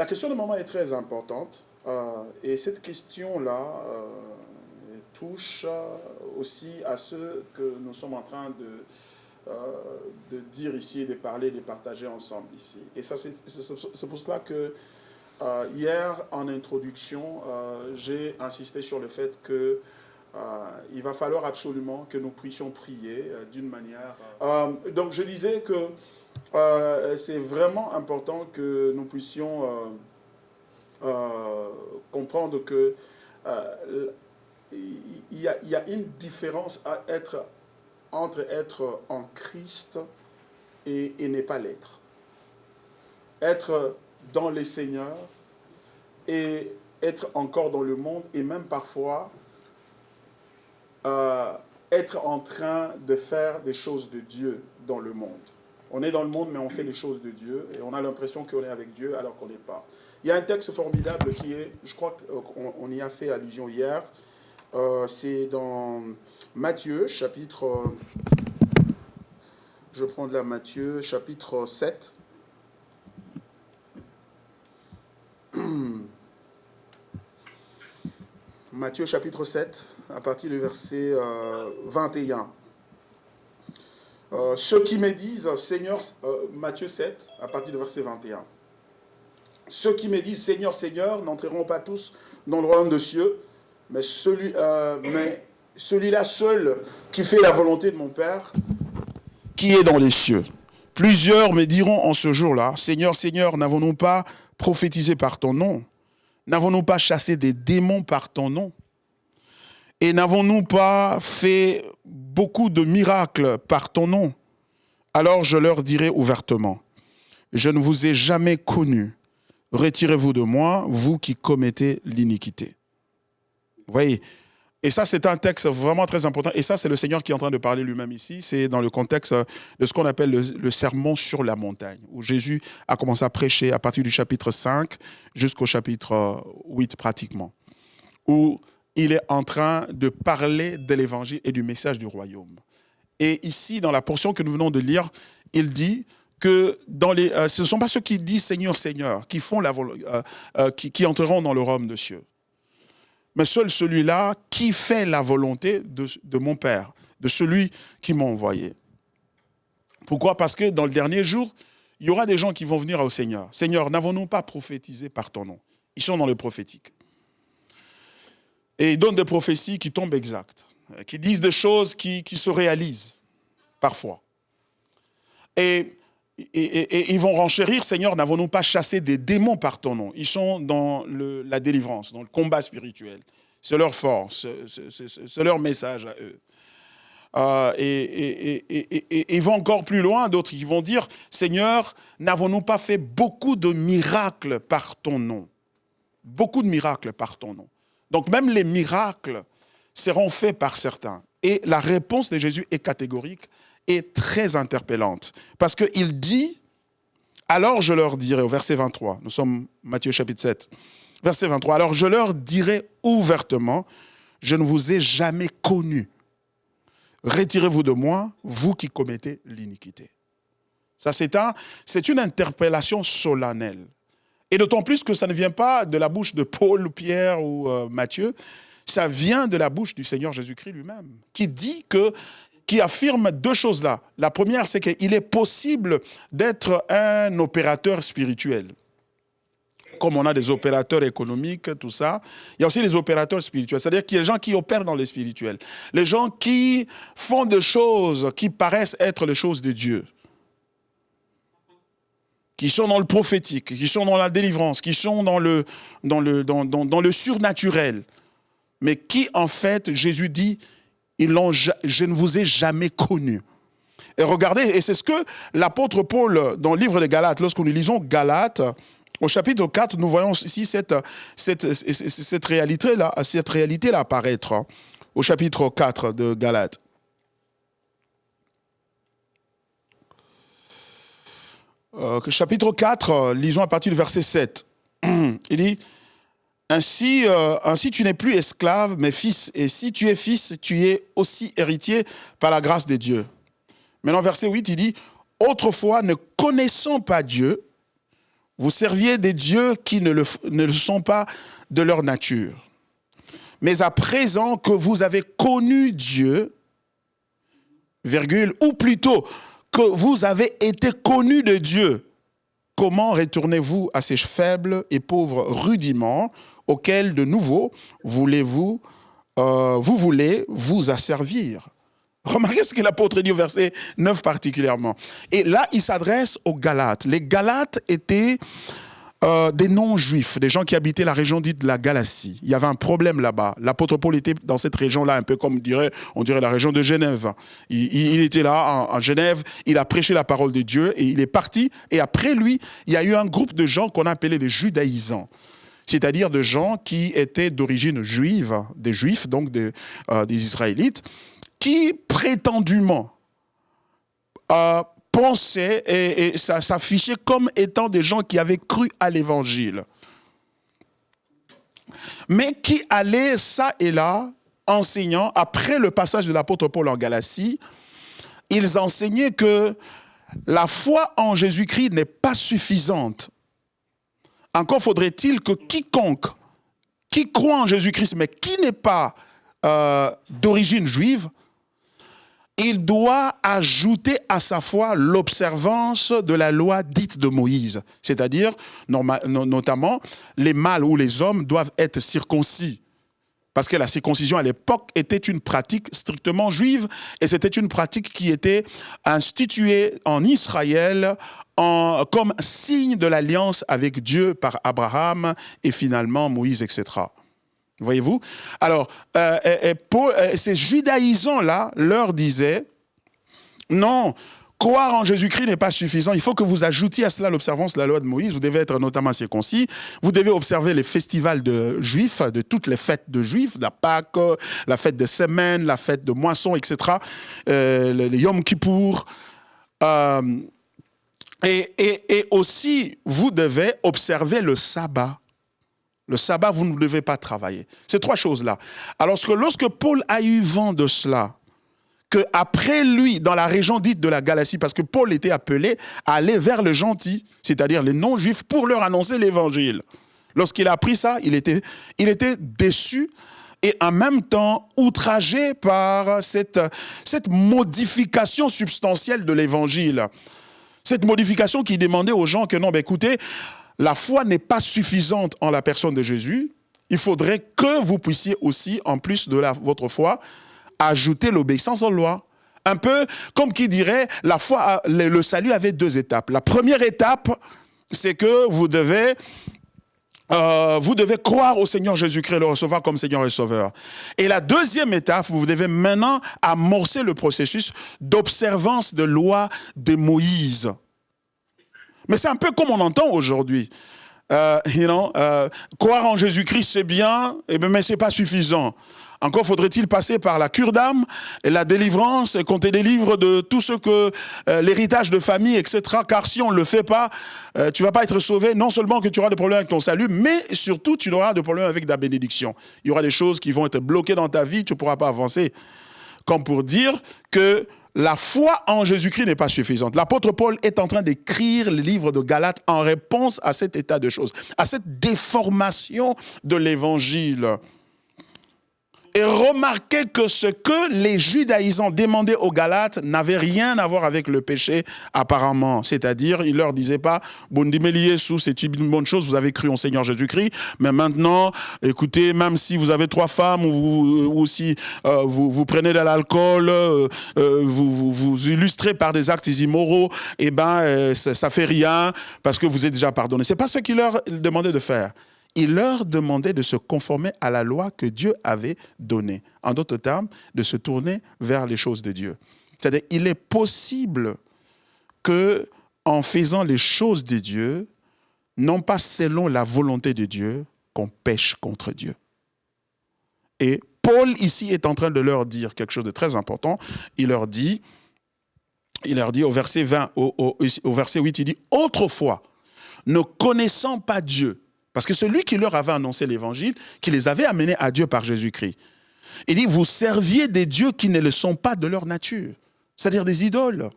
La question de maman est très importante. Et cette question-là touche aussi à ce que nous sommes en train de dire ici, de parler, de partager ensemble ici. Et ça, c'est pour cela que hier, en introduction, j'ai insisté sur le fait que il va falloir absolument que nous puissions prier d'une manière... donc je disais que c'est vraiment important que nous puissions comprendre que il y a une différence entre être en Christ et ne pas l'être. Être dans les Seigneurs et être encore dans le monde et même parfois être en train de faire des choses de Dieu dans le monde. On est dans le monde, mais on fait les choses de Dieu et on a l'impression qu'on est avec Dieu alors qu'on n'est pas. Il y a un texte formidable qui est, je crois qu'on y a fait allusion hier, c'est dans Matthieu, chapitre, je prends de la Matthieu, chapitre 7. Matthieu chapitre 7, à partir du verset 21. Ceux qui me disent, Seigneur, Matthieu 7, à partir du verset 21. Ceux qui me disent, Seigneur, Seigneur, n'entreront pas tous dans le royaume des cieux, mais celui-là seul qui fait la volonté de mon Père, qui est dans les cieux. Plusieurs me diront en ce jour-là, Seigneur, Seigneur, n'avons-nous pas prophétisé par ton nom? N'avons-nous pas chassé des démons par ton nom? Et n'avons-nous pas fait beaucoup de miracles par ton nom? Alors je leur dirai ouvertement, je ne vous ai jamais connus. Retirez-vous de moi, vous qui commettez l'iniquité. Vous voyez? Et ça, c'est un texte vraiment très important. Et ça, c'est le Seigneur qui est en train de parler lui-même ici. C'est dans le contexte de ce qu'on appelle le sermon sur la montagne, où Jésus a commencé à prêcher à partir du chapitre 5 jusqu'au chapitre 8 pratiquement, où il est en train de parler de l'évangile et du message du royaume. Et ici, dans la portion que nous venons de lire, il dit que ce ne sont pas ceux qui disent Seigneur, Seigneur, qui entreront dans le royaume des cieux. Mais seul celui-là qui fait la volonté de mon Père, de celui qui m'a envoyé. Pourquoi? Parce que dans le dernier jour, il y aura des gens qui vont venir au Seigneur. Seigneur, n'avons-nous pas prophétisé par ton nom? Ils sont dans le prophétique. Et ils donnent des prophéties qui tombent exactes, qui disent des choses qui se réalisent parfois. Et ils vont renchérir, Seigneur, n'avons-nous pas chassé des démons par ton nom? Ils sont dans la délivrance, dans le combat spirituel. C'est leur force, c'est leur message à eux. Et ils vont encore plus loin, d'autres qui vont dire, Seigneur, n'avons-nous pas fait beaucoup de miracles par ton nom? Beaucoup de miracles par ton nom. Donc même les miracles seront faits par certains. Et la réponse de Jésus est catégorique et très interpellante. Parce qu'il dit, alors je leur dirai, au verset 23, nous sommes Matthieu chapitre 7, verset 23, alors je leur dirai ouvertement, je ne vous ai jamais connus. Retirez-vous de moi, vous qui commettez l'iniquité. Ça, c'est une interpellation solennelle. Et d'autant plus que ça ne vient pas de la bouche de Paul, Pierre ou Matthieu, ça vient de la bouche du Seigneur Jésus-Christ lui-même, qui affirme deux choses là. La première, c'est qu'il est possible d'être un opérateur spirituel. Comme on a des opérateurs économiques, tout ça, il y a aussi des opérateurs spirituels. C'est-à-dire qu'il y a des gens qui opèrent dans le spirituel. Les gens qui font des choses qui paraissent être les choses de Dieu. Qui sont dans le prophétique, qui sont dans la délivrance, qui sont dans le surnaturel. Mais qui, en fait, Jésus dit, je ne vous ai jamais connu. Et regardez, et c'est ce que l'apôtre Paul, dans le livre de Galates, lorsque nous lisons Galates, au chapitre 4, nous voyons ici cette réalité-là apparaître, hein, au chapitre 4 de Galates. Chapitre 4, lisons à partir du verset 7. Il dit, ainsi tu n'es plus esclave, mais fils. Et si tu es fils, tu es aussi héritier par la grâce de Dieu. Maintenant, verset 8, il dit, autrefois, ne connaissant pas Dieu, Vous serviez des dieux qui ne le sont pas de leur nature. Mais à présent que vous avez connu Dieu, virgule, ou plutôt que vous avez été connus de Dieu, comment retournez-vous à ces faibles et pauvres rudiments auxquels de nouveau vous voulez vous asservir? Remarquez ce que l'apôtre dit au verset 9 particulièrement. Et là, il s'adresse aux Galates. Les Galates étaient des non-juifs, des gens qui habitaient la région dite de la Galatie. Il y avait un problème là-bas. L'apôtre Paul était dans cette région-là, un peu comme on dirait la région de Genève. Il était là, en Genève, il a prêché la parole de Dieu et il est parti. Et après lui, il y a eu un groupe de gens qu'on appelait les judaïsants. C'est-à-dire de gens qui étaient d'origine juive, des juifs, donc des Israélites, qui prétendument pensaient et s'affichaient comme étant des gens qui avaient cru à l'évangile. Mais qui allaient ça et là, enseignant, après le passage de l'apôtre Paul en Galatie, ils enseignaient que la foi en Jésus-Christ n'est pas suffisante. Encore faudrait-il que quiconque qui croit en Jésus-Christ, mais qui n'est pas d'origine juive, il doit ajouter à sa foi l'observance de la loi dite de Moïse. C'est-à-dire, notamment, les mâles ou les hommes doivent être circoncis. Parce que la circoncision à l'époque était une pratique strictement juive et c'était une pratique qui était instituée en Israël comme signe de l'alliance avec Dieu par Abraham et finalement Moïse, etc. Voyez-vous? Alors, ces judaïsants-là leur disaient, non, croire en Jésus-Christ n'est pas suffisant, il faut que vous ajoutiez à cela l'observance de la loi de Moïse, vous devez être notamment circoncis, vous devez observer les festivals de juifs, de toutes les fêtes de juifs, la Pâque, la fête des semaines, la fête de moisson, etc., les Yom Kippour, et aussi, vous devez observer le sabbat. Le sabbat, vous ne devez pas travailler. Ces trois choses-là. Alors, lorsque Paul a eu vent de cela, qu'après lui, dans la région dite de la Galatie, parce que Paul était appelé à aller vers les gentils, c'est-à-dire les non-juifs, pour leur annoncer l'évangile. Lorsqu'il a appris ça, il était déçu et en même temps outragé par cette modification substantielle de l'évangile. Cette modification qui demandait aux gens que non, écoutez, la foi n'est pas suffisante en la personne de Jésus. Il faudrait que vous puissiez aussi, en plus de votre foi, ajouter l'obéissance aux lois. Un peu comme qui dirait, la foi, le salut avait deux étapes. La première étape, c'est que vous devez croire au Seigneur Jésus-Christ et le recevoir comme Seigneur et Sauveur. Et la deuxième étape, vous devez maintenant amorcer le processus d'observance de loi de Moïse. Mais c'est un peu comme on entend aujourd'hui. Croire en Jésus-Christ, c'est bien, mais ce n'est pas suffisant. Encore faudrait-il passer par la cure d'âme, et la délivrance, et qu'on te délivre de tout ce que l'héritage de famille, etc. Car si on ne le fait pas, tu ne vas pas être sauvé. Non seulement que tu auras des problèmes avec ton salut, mais surtout tu auras des problèmes avec ta bénédiction. Il y aura des choses qui vont être bloquées dans ta vie, tu ne pourras pas avancer. Comme pour dire que la foi en Jésus-Christ n'est pas suffisante. L'apôtre Paul est en train d'écrire le livre de Galates en réponse à cet état de choses, à cette déformation de l'évangile. Et remarquez que ce que les judaïsants demandaient aux Galates n'avait rien à voir avec le péché apparemment. C'est-à-dire, ils ne leur disaient pas, c'est une bonne chose, vous avez cru en Seigneur Jésus-Christ, mais maintenant, écoutez, même si vous avez 3 femmes ou si vous prenez de l'alcool, vous illustrez par des actes immoraux, ça fait rien parce que vous êtes déjà pardonné. Ce n'est pas ce qu'ils leur demandaient de faire. Il leur demandait de se conformer à la loi que Dieu avait donnée. En d'autres termes, de se tourner vers les choses de Dieu. C'est-à-dire, il est possible qu'en faisant les choses de Dieu, non pas selon la volonté de Dieu, qu'on pêche contre Dieu. Et Paul, ici, est en train de leur dire quelque chose de très important. Il leur dit au verset 20, au verset 8, il dit « Autrefois, ne connaissant pas Dieu », parce que celui qui leur avait annoncé l'évangile, qui les avait amenés à Dieu par Jésus-Christ, il dit, vous serviez des dieux qui ne le sont pas de leur nature, c'est-à-dire des idoles.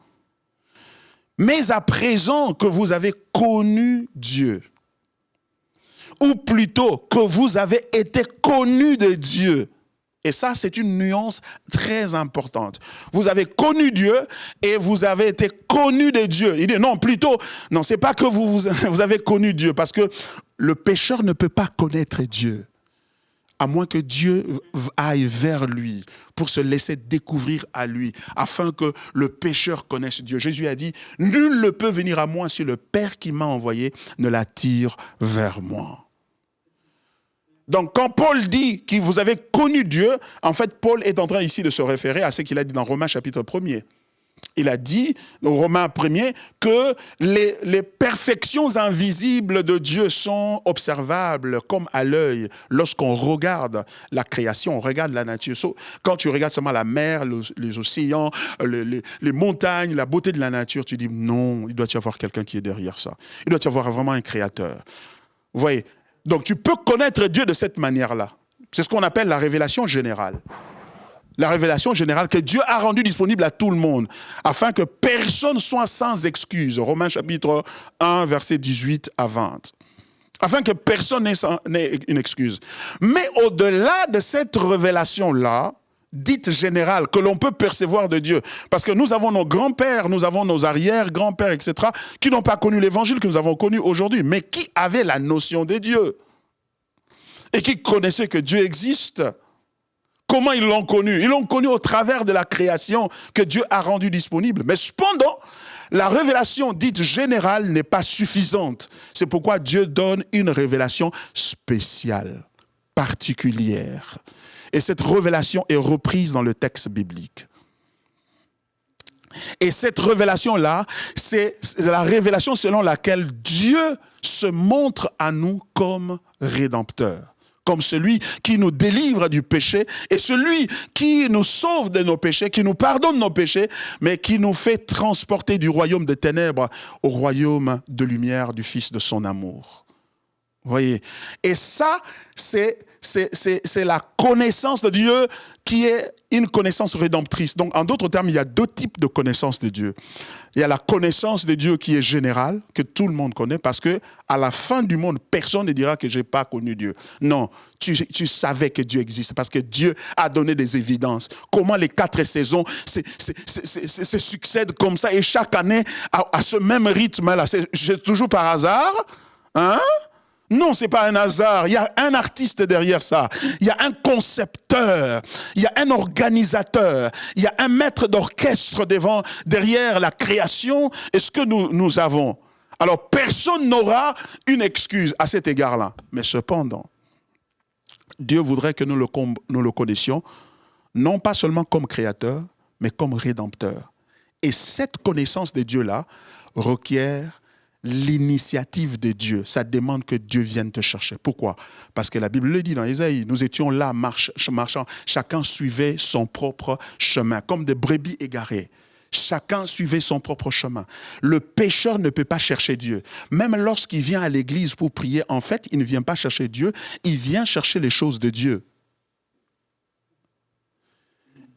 Mais à présent que vous avez connu Dieu, ou plutôt que vous avez été connus de Dieu. Et ça, c'est une nuance très importante. Vous avez connu Dieu et vous avez été connus de Dieu. Il dit non, plutôt, non, c'est pas que vous avez connu Dieu, parce que le pécheur ne peut pas connaître Dieu, à moins que Dieu aille vers lui pour se laisser découvrir à lui, afin que le pécheur connaisse Dieu. Jésus a dit, nul ne peut venir à moi si le Père qui m'a envoyé ne l'attire vers moi. Donc, quand Paul dit que vous avez connu Dieu, en fait, Paul est en train ici de se référer à ce qu'il a dit dans Romains chapitre 1er. Il a dit, dans Romains 1er, que les perfections invisibles de Dieu sont observables comme à l'œil. Lorsqu'on regarde la création, on regarde la nature. Quand tu regardes seulement la mer, les océans, les montagnes, la beauté de la nature, tu dis non, il doit y avoir quelqu'un qui est derrière ça. Il doit y avoir vraiment un créateur. Vous voyez ? Donc, tu peux connaître Dieu de cette manière-là. C'est ce qu'on appelle la révélation générale. La révélation générale que Dieu a rendue disponible à tout le monde, afin que personne soit sans excuse. Romains chapitre 1, versets 18 à 20. Afin que personne n'ait une excuse. Mais au-delà de cette révélation-là, dite générale, que l'on peut percevoir de Dieu. Parce que nous avons nos grands-pères, nous avons nos arrière-grands-pères, etc., qui n'ont pas connu l'évangile que nous avons connu aujourd'hui, mais qui avaient la notion de Dieu. Et qui connaissaient que Dieu existe. Comment ils l'ont connu? Ils l'ont connu au travers de la création que Dieu a rendue disponible. Mais cependant, la révélation dite générale n'est pas suffisante. C'est pourquoi Dieu donne une révélation spéciale, particulière. Et cette révélation est reprise dans le texte biblique. Et cette révélation-là, c'est la révélation selon laquelle Dieu se montre à nous comme rédempteur, comme celui qui nous délivre du péché et celui qui nous sauve de nos péchés, qui nous pardonne nos péchés, mais qui nous fait transporter du royaume de ténèbres au royaume de lumière du Fils de son amour. Vous voyez? Et ça, c'est la connaissance de Dieu qui est une connaissance rédemptrice. Donc, en d'autres termes, il y a deux types de connaissance de Dieu. Il y a la connaissance de Dieu qui est générale, que tout le monde connaît, parce que à la fin du monde, personne ne dira que je n'ai pas connu Dieu. Non, tu savais que Dieu existe, parce que Dieu a donné des évidences. Comment les 4 saisons se succèdent comme ça, et chaque année, à ce même rythme-là, c'est toujours par hasard, hein? Non, ce n'est pas un hasard. Il y a un artiste derrière ça. Il y a un concepteur. Il y a un organisateur. Il y a un maître d'orchestre derrière la création et ce que nous avons. Alors, personne n'aura une excuse à cet égard-là. Mais cependant, Dieu voudrait que nous le connaissions, non pas seulement comme créateur, mais comme rédempteur. Et cette connaissance de Dieu-là requiert l'initiative de Dieu. Ça demande que Dieu vienne te chercher. Pourquoi? Parce que la Bible le dit dans Ésaïe, nous étions là marchant, chacun suivait son propre chemin, comme des brebis égarées. Chacun suivait son propre chemin. Le pécheur ne peut pas chercher Dieu. Même lorsqu'il vient à l'église pour prier, en fait, il ne vient pas chercher Dieu, il vient chercher les choses de Dieu.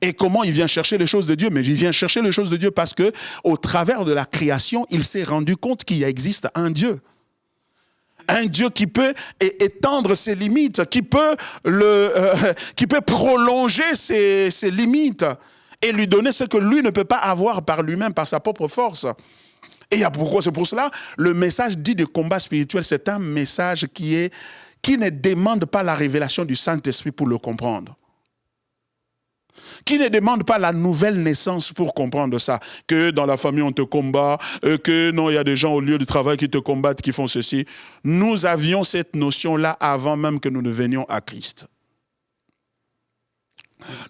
Et comment il vient chercher les choses de Dieu? Mais il vient chercher les choses de Dieu parce que, au travers de la création, il s'est rendu compte qu'il existe un Dieu. Un Dieu qui peut étendre ses limites, qui peut prolonger ses limites et lui donner ce que lui ne peut pas avoir par lui-même, par sa propre force. Et c'est pour cela, le message dit de combat spirituel, c'est un message qui ne demande pas la révélation du Saint-Esprit pour le comprendre. Qui ne demande pas la nouvelle naissance pour comprendre ça. Que dans la famille on te combat, que non, il y a des gens au lieu du travail qui te combattent, qui font ceci. Nous avions cette notion-là avant même que nous ne venions à Christ.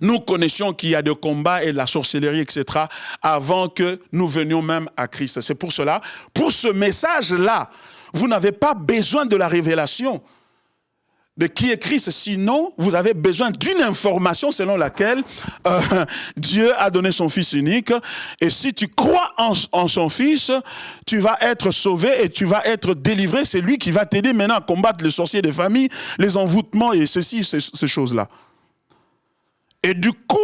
Nous connaissions qu'il y a des combats et de la sorcellerie, etc. avant que nous venions même à Christ. C'est pour cela, pour ce message-là, vous n'avez pas besoin de la révélation de qui est Christ, sinon vous avez besoin d'une information selon laquelle Dieu a donné son Fils unique, et si tu crois en son Fils, tu vas être sauvé et tu vas être délivré. C'est lui qui va t'aider maintenant à combattre les sorciers des familles, les envoûtements et ces choses-là. Et du coup,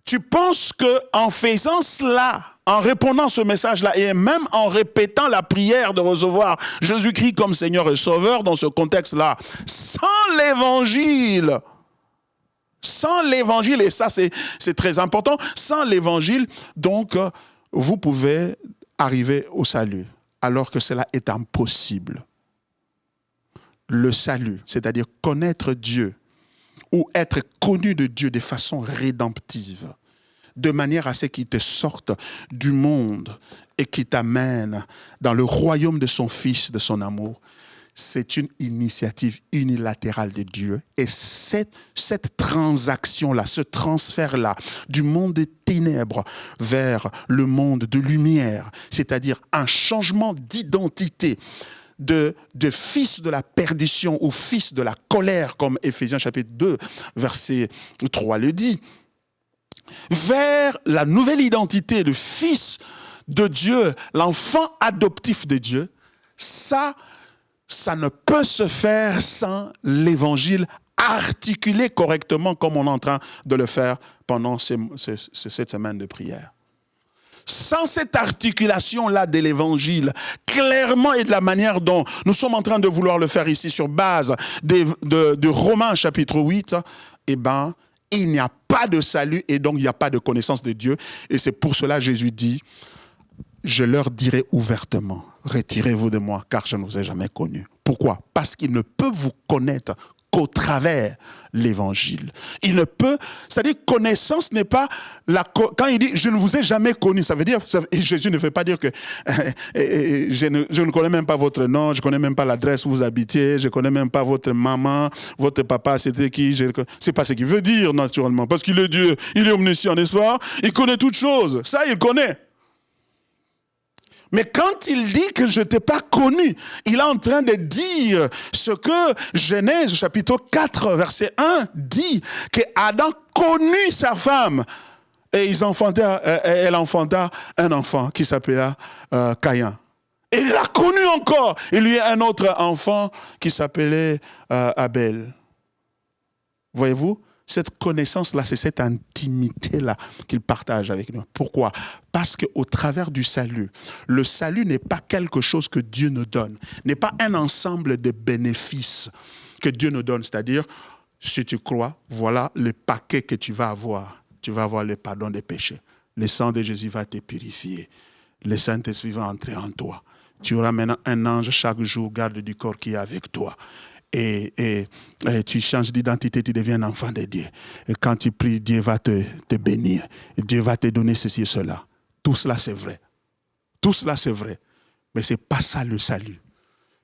Tu penses qu'en faisant cela, en répondant à ce message-là, et même en répétant la prière de recevoir Jésus-Christ comme Seigneur et Sauveur dans ce contexte-là, sans l'évangile, et ça c'est très important, sans l'évangile, donc vous pouvez arriver au salut, alors que cela est impossible. Le salut, c'est-à-dire connaître Dieu, ou être connu de Dieu de façon rédemptive, de manière à ce qu'il te sorte du monde et qu'il t'amène dans le royaume de son Fils, de son amour. C'est une initiative unilatérale de Dieu. Et cette transaction-là, ce transfert-là, du monde des ténèbres vers le monde de lumière, c'est-à-dire un changement d'identité, de fils de la perdition ou fils de la colère, comme Éphésiens chapitre 2, verset 3 le dit, vers la nouvelle identité de fils de Dieu, l'enfant adoptif de Dieu, ça ne peut se faire sans l'évangile articulé correctement comme on est en train de le faire pendant cette semaine de prière. Sans cette articulation-là de l'évangile, clairement et de la manière dont nous sommes en train de vouloir le faire ici sur base de Romains chapitre 8, eh ben, il n'y a pas de salut et donc il n'y a pas de connaissance de Dieu. Et c'est pour cela que Jésus dit, je leur dirai ouvertement, retirez-vous de moi car je ne vous ai jamais connu. Pourquoi? Parce qu'il ne peut vous connaître qu'au travers l'évangile. Il ne peut, c'est-à-dire connaissance n'est pas, quand il dit je ne vous ai jamais connu, ça veut dire, Jésus ne veut pas dire que je ne connais même pas votre nom, je ne connais même pas l'adresse où vous habitiez, je ne connais même pas votre maman, votre papa c'était qui, c'est pas ce qu'il veut dire naturellement, parce qu'il est Dieu, il est omniscient, n'est-ce pas? Il connaît toutes choses, ça il connaît. Mais quand il dit que je ne t'ai pas connu, il est en train de dire ce que Genèse chapitre 4 verset 1 dit, que Adam connut sa femme et elle enfanta un enfant qui s'appela Caïn. Et il l'a connu encore. Il lui a un autre enfant qui s'appelait Abel. Voyez-vous? Cette connaissance-là, c'est cette intimité-là qu'il partage avec nous. Pourquoi? Parce qu'au travers du salut, le salut n'est pas quelque chose que Dieu nous donne, n'est pas un ensemble de bénéfices que Dieu nous donne. C'est-à-dire, si tu crois, voilà le paquet que tu vas avoir. Tu vas avoir le pardon des péchés. Le sang de Jésus va te purifier. Le Saint-Esprit va entrer en toi. Tu auras maintenant un ange chaque jour, garde du corps qui est avec toi. Et tu changes d'identité, tu deviens un enfant de Dieu. Et quand tu pries, Dieu va te bénir. Et Dieu va te donner ceci et cela. Tout cela, c'est vrai. Tout cela, c'est vrai. Mais ce n'est pas ça le salut.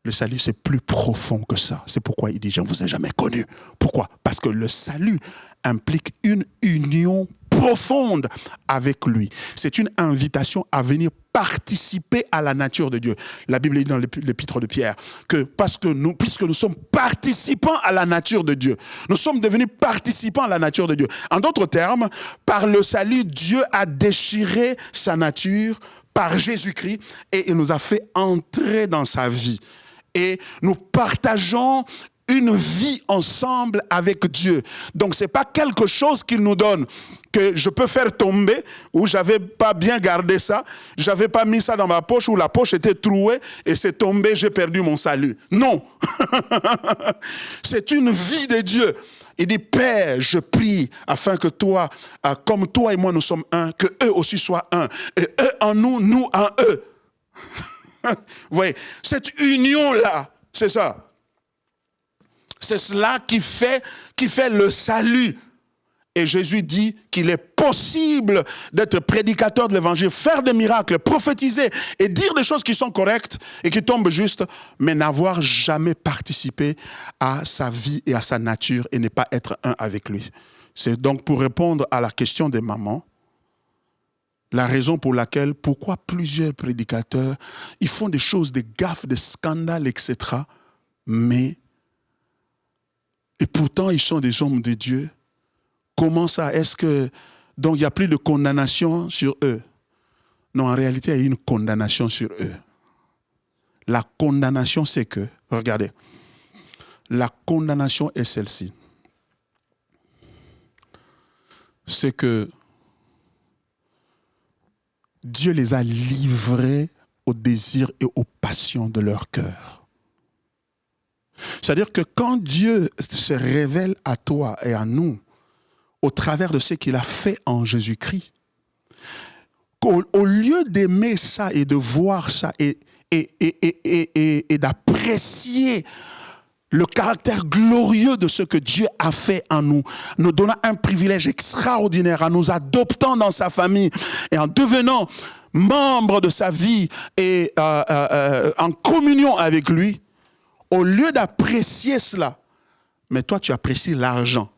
Le salut, c'est plus profond que ça. C'est pourquoi il dit, je ne vous ai jamais connu. Pourquoi? Parce que le salut implique une union profonde avec lui. C'est une invitation à venir participer à la nature de Dieu. La Bible dit dans l'épître de Pierre que puisque nous sommes participants à la nature de Dieu, nous sommes devenus participants à la nature de Dieu. En d'autres termes, par le salut, Dieu a déchiré sa nature par Jésus-Christ et il nous a fait entrer dans sa vie. Et nous partageons une vie ensemble avec Dieu. Donc, ce n'est pas quelque chose qu'il nous donne que je peux faire tomber, ou je n'avais pas bien gardé ça, je n'avais pas mis ça dans ma poche, ou la poche était trouée, et c'est tombé, j'ai perdu mon salut. Non. C'est une vie de Dieu. Il dit, Père, je prie afin que toi, comme toi et moi nous sommes un, que eux aussi soient un. Et eux en nous, nous en eux. Vous voyez, cette union-là, c'est ça. C'est cela qui fait le salut. Et Jésus dit qu'il est possible d'être prédicateur de l'évangile, faire des miracles, prophétiser et dire des choses qui sont correctes et qui tombent justes, mais n'avoir jamais participé à sa vie et à sa nature et ne pas être un avec lui. C'est donc pour répondre à la question des mamans, la raison pour laquelle, pourquoi plusieurs prédicateurs, ils font des choses, des gaffes, des scandales, etc. Et pourtant, ils sont des hommes de Dieu. Comment ça? Est-ce que... Donc, il n'y a plus de condamnation sur eux. Non, en réalité, il y a une condamnation sur eux. La condamnation, c'est que... Regardez. La condamnation est celle-ci. C'est que Dieu les a livrés aux désirs et aux passions de leur cœur. C'est-à-dire que quand Dieu se révèle à toi et à nous, au travers de ce qu'il a fait en Jésus-Christ, au lieu d'aimer ça et de voir ça et d'apprécier le caractère glorieux de ce que Dieu a fait en nous, nous donnant un privilège extraordinaire, en nous adoptant dans sa famille et en devenant membre de sa vie et en communion avec lui, au lieu d'apprécier cela, mais toi tu apprécies l'argent.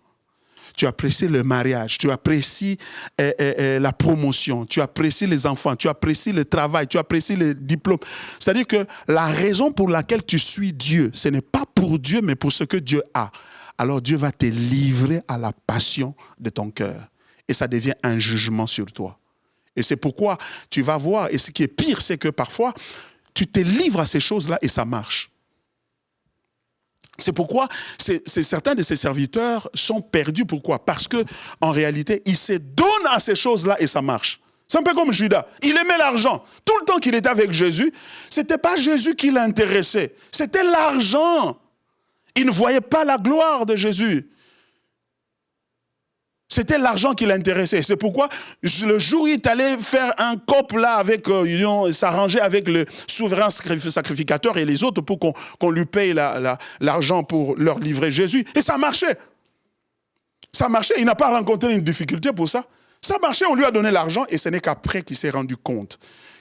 Tu apprécies le mariage, tu apprécies la promotion, tu apprécies les enfants, tu apprécies le travail, tu apprécies les diplômes. C'est-à-dire que la raison pour laquelle tu suis Dieu, ce n'est pas pour Dieu, mais pour ce que Dieu a. Alors Dieu va te livrer à la passion de ton cœur. Et ça devient un jugement sur toi. Et c'est pourquoi tu vas voir, et ce qui est pire, c'est que parfois, tu te livres à ces choses-là et ça marche. C'est pourquoi certains de ses serviteurs sont perdus. Pourquoi? Parce qu'en réalité, ils se donnent à ces choses-là et ça marche. C'est un peu comme Judas. Il aimait l'argent. Tout le temps qu'il était avec Jésus, ce n'était pas Jésus qui l'intéressait. C'était l'argent. Il ne voyait pas la gloire de Jésus. C'était l'argent qui l'intéressait. C'est pourquoi le jour où il est allé faire un cop là avec, s'arranger avec le souverain sacrificateur et les autres pour qu'on lui paye l'argent pour leur livrer Jésus. Et ça marchait. Ça marchait. Il n'a pas rencontré une difficulté pour ça. Ça marchait, on lui a donné l'argent et ce n'est qu'après qu'il s'est rendu compte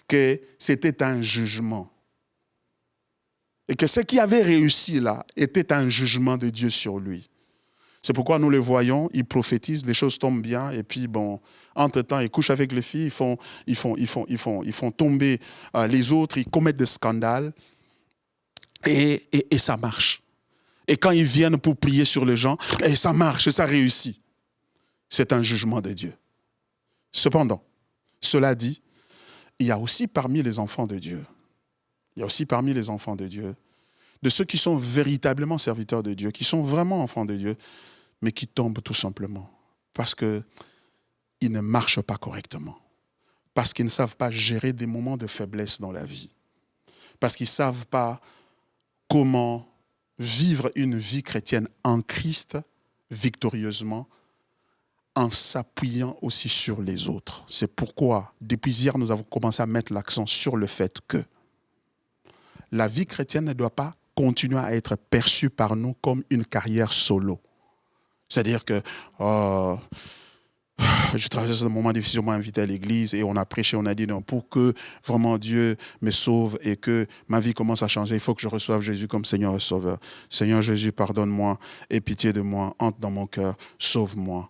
que c'était un jugement. Et que ce qui avait réussi là était un jugement de Dieu sur lui. C'est pourquoi nous les voyons, ils prophétisent, les choses tombent bien, et puis bon, entre-temps, ils couchent avec les filles, ils font tomber les autres, ils commettent des scandales, et ça marche. Et quand ils viennent pour prier sur les gens, et ça marche, et ça réussit. C'est un jugement de Dieu. Cependant, cela dit, il y a aussi parmi les enfants de Dieu, de ceux qui sont véritablement serviteurs de Dieu, qui sont vraiment enfants de Dieu, mais qui tombent tout simplement parce qu'ils ne marchent pas correctement, parce qu'ils ne savent pas gérer des moments de faiblesse dans la vie, parce qu'ils ne savent pas comment vivre une vie chrétienne en Christ victorieusement, en s'appuyant aussi sur les autres. C'est pourquoi, depuis hier, nous avons commencé à mettre l'accent sur le fait que la vie chrétienne ne doit pas continuer à être perçue par nous comme une carrière solo. C'est-à-dire que je traverse un moment difficile, on m'a invité à l'église et on a prêché, on a dit non, pour que vraiment Dieu me sauve et que ma vie commence à changer, il faut que je reçoive Jésus comme Seigneur et Sauveur. Seigneur Jésus, pardonne-moi, aie pitié de moi, entre dans mon cœur, sauve-moi.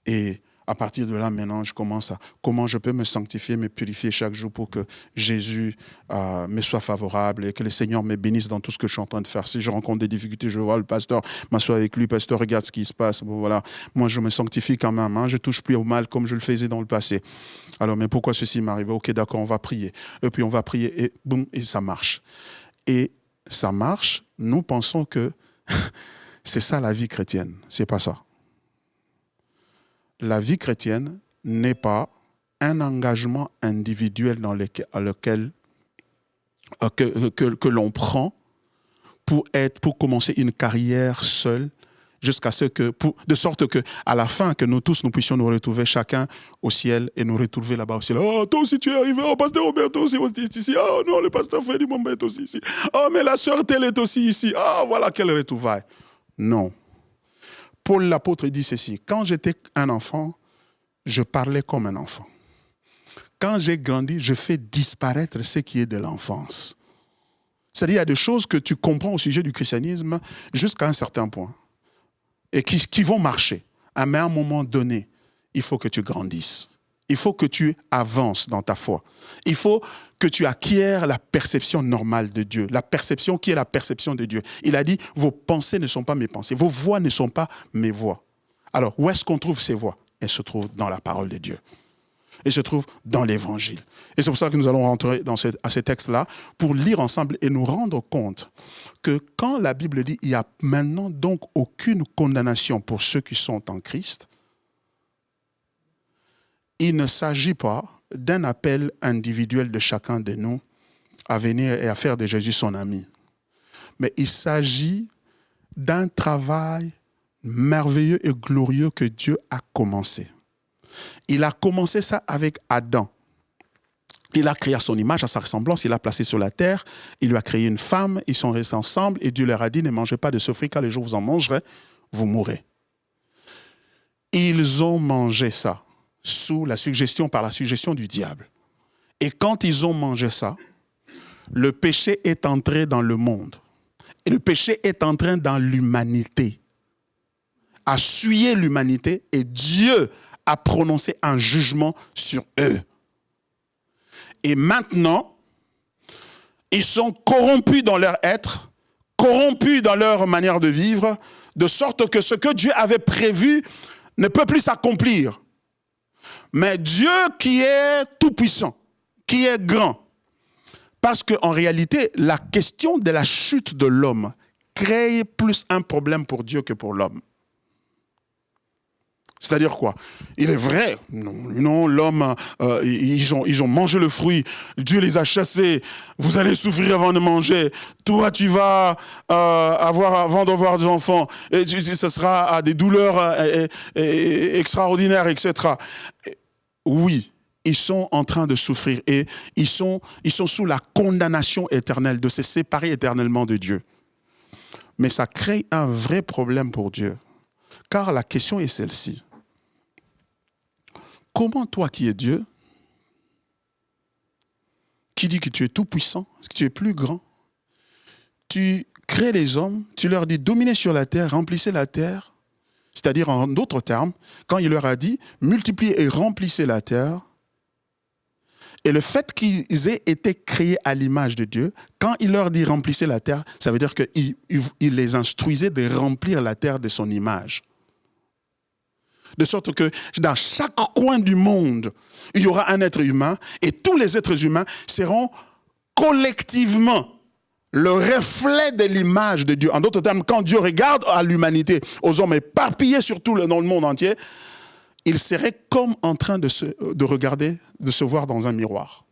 Et à partir de là, maintenant, je commence à comment je peux me sanctifier, me purifier chaque jour pour que Jésus me soit favorable et que le Seigneur me bénisse dans tout ce que je suis en train de faire. Si je rencontre des difficultés, je vois le pasteur, m'assois avec lui, pasteur, regarde ce qui se passe. Bon, voilà. Moi, je me sanctifie quand même. Je ne touche plus au mal comme je le faisais dans le passé. Alors, mais pourquoi ceci m'arrive? Ok, d'accord, on va prier. Et puis, on va prier et boum, et ça marche. Et ça marche, nous pensons que c'est ça la vie chrétienne. C'est pas ça. La vie chrétienne n'est pas un engagement individuel dans lequel que l'on prend pour commencer une carrière seule, jusqu'à ce que, de sorte que à la fin, que nous tous nous puissions nous retrouver chacun au ciel et nous retrouver là-bas au ciel. Oh, toi aussi tu es arrivé, oh, pasteur Roberto aussi est ici, oh non, le pasteur Freddy Momba est aussi ici, oh mais la sœur telle est aussi ici, ah oh, voilà quelle retrouvaille. Non. Paul l'apôtre dit ceci, quand j'étais un enfant, je parlais comme un enfant. Quand j'ai grandi, je fais disparaître ce qui est de l'enfance. C'est-à-dire, il y a des choses que tu comprends au sujet du christianisme jusqu'à un certain point et qui vont marcher. Mais à un moment donné, il faut que tu grandisses. Il faut que tu avances dans ta foi. Il faut que tu acquières la perception normale de Dieu, la perception qui est la perception de Dieu. Il a dit, vos pensées ne sont pas mes pensées, vos voix ne sont pas mes voix. Alors, où est-ce qu'on trouve ces voix? Elles se trouvent dans la parole de Dieu. Elles se trouvent dans l'évangile. Et c'est pour ça que nous allons rentrer à ces textes-là pour lire ensemble et nous rendre compte que quand la Bible dit, il n'y a maintenant donc aucune condamnation pour ceux qui sont en Christ, il ne s'agit pas d'un appel individuel de chacun de nous à venir et à faire de Jésus son ami. Mais il s'agit d'un travail merveilleux et glorieux que Dieu a commencé. Il a commencé ça avec Adam. Il a créé à son image, à sa ressemblance, il l'a placé sur la terre, il lui a créé une femme, ils sont restés ensemble et Dieu leur a dit, ne mangez pas de ce fruit, car le jour où vous en mangerez, vous mourrez. Ils ont mangé ça par la suggestion du diable. Et quand ils ont mangé ça, le péché est entré dans le monde. Et le péché est entré dans l'humanité, a souillé l'humanité et Dieu a prononcé un jugement sur eux. Et maintenant, ils sont corrompus dans leur être, corrompus dans leur manière de vivre, de sorte que ce que Dieu avait prévu ne peut plus s'accomplir. Mais Dieu qui est tout-puissant, qui est grand, parce qu'en réalité, la question de la chute de l'homme crée plus un problème pour Dieu que pour l'homme. C'est-à-dire quoi? Il est vrai, non, l'homme, ils ont mangé le fruit, Dieu les a chassés, vous allez souffrir avant de manger, toi tu vas avant d'avoir des enfants, et ce sera à des douleurs extraordinaires, etc. Oui, ils sont en train de souffrir et ils sont sous la condamnation éternelle de se séparer éternellement de Dieu. Mais ça crée un vrai problème pour Dieu, car la question est celle-ci. Comment toi qui es Dieu, qui dit que tu es tout puissant, que tu es plus grand, tu crées les hommes, tu leur dis dominez sur la terre, remplissez la terre, c'est-à-dire en d'autres termes, quand il leur a dit multipliez et remplissez la terre, et le fait qu'ils aient été créés à l'image de Dieu, quand il leur dit remplissez la terre, ça veut dire qu'il les instruisait de remplir la terre de son image. De sorte que dans chaque coin du monde, il y aura un être humain et tous les êtres humains seront collectivement le reflet de l'image de Dieu. En d'autres termes, quand Dieu regarde à l'humanité, aux hommes éparpillés dans le monde entier, il serait comme en train de regarder, de se voir dans un miroir.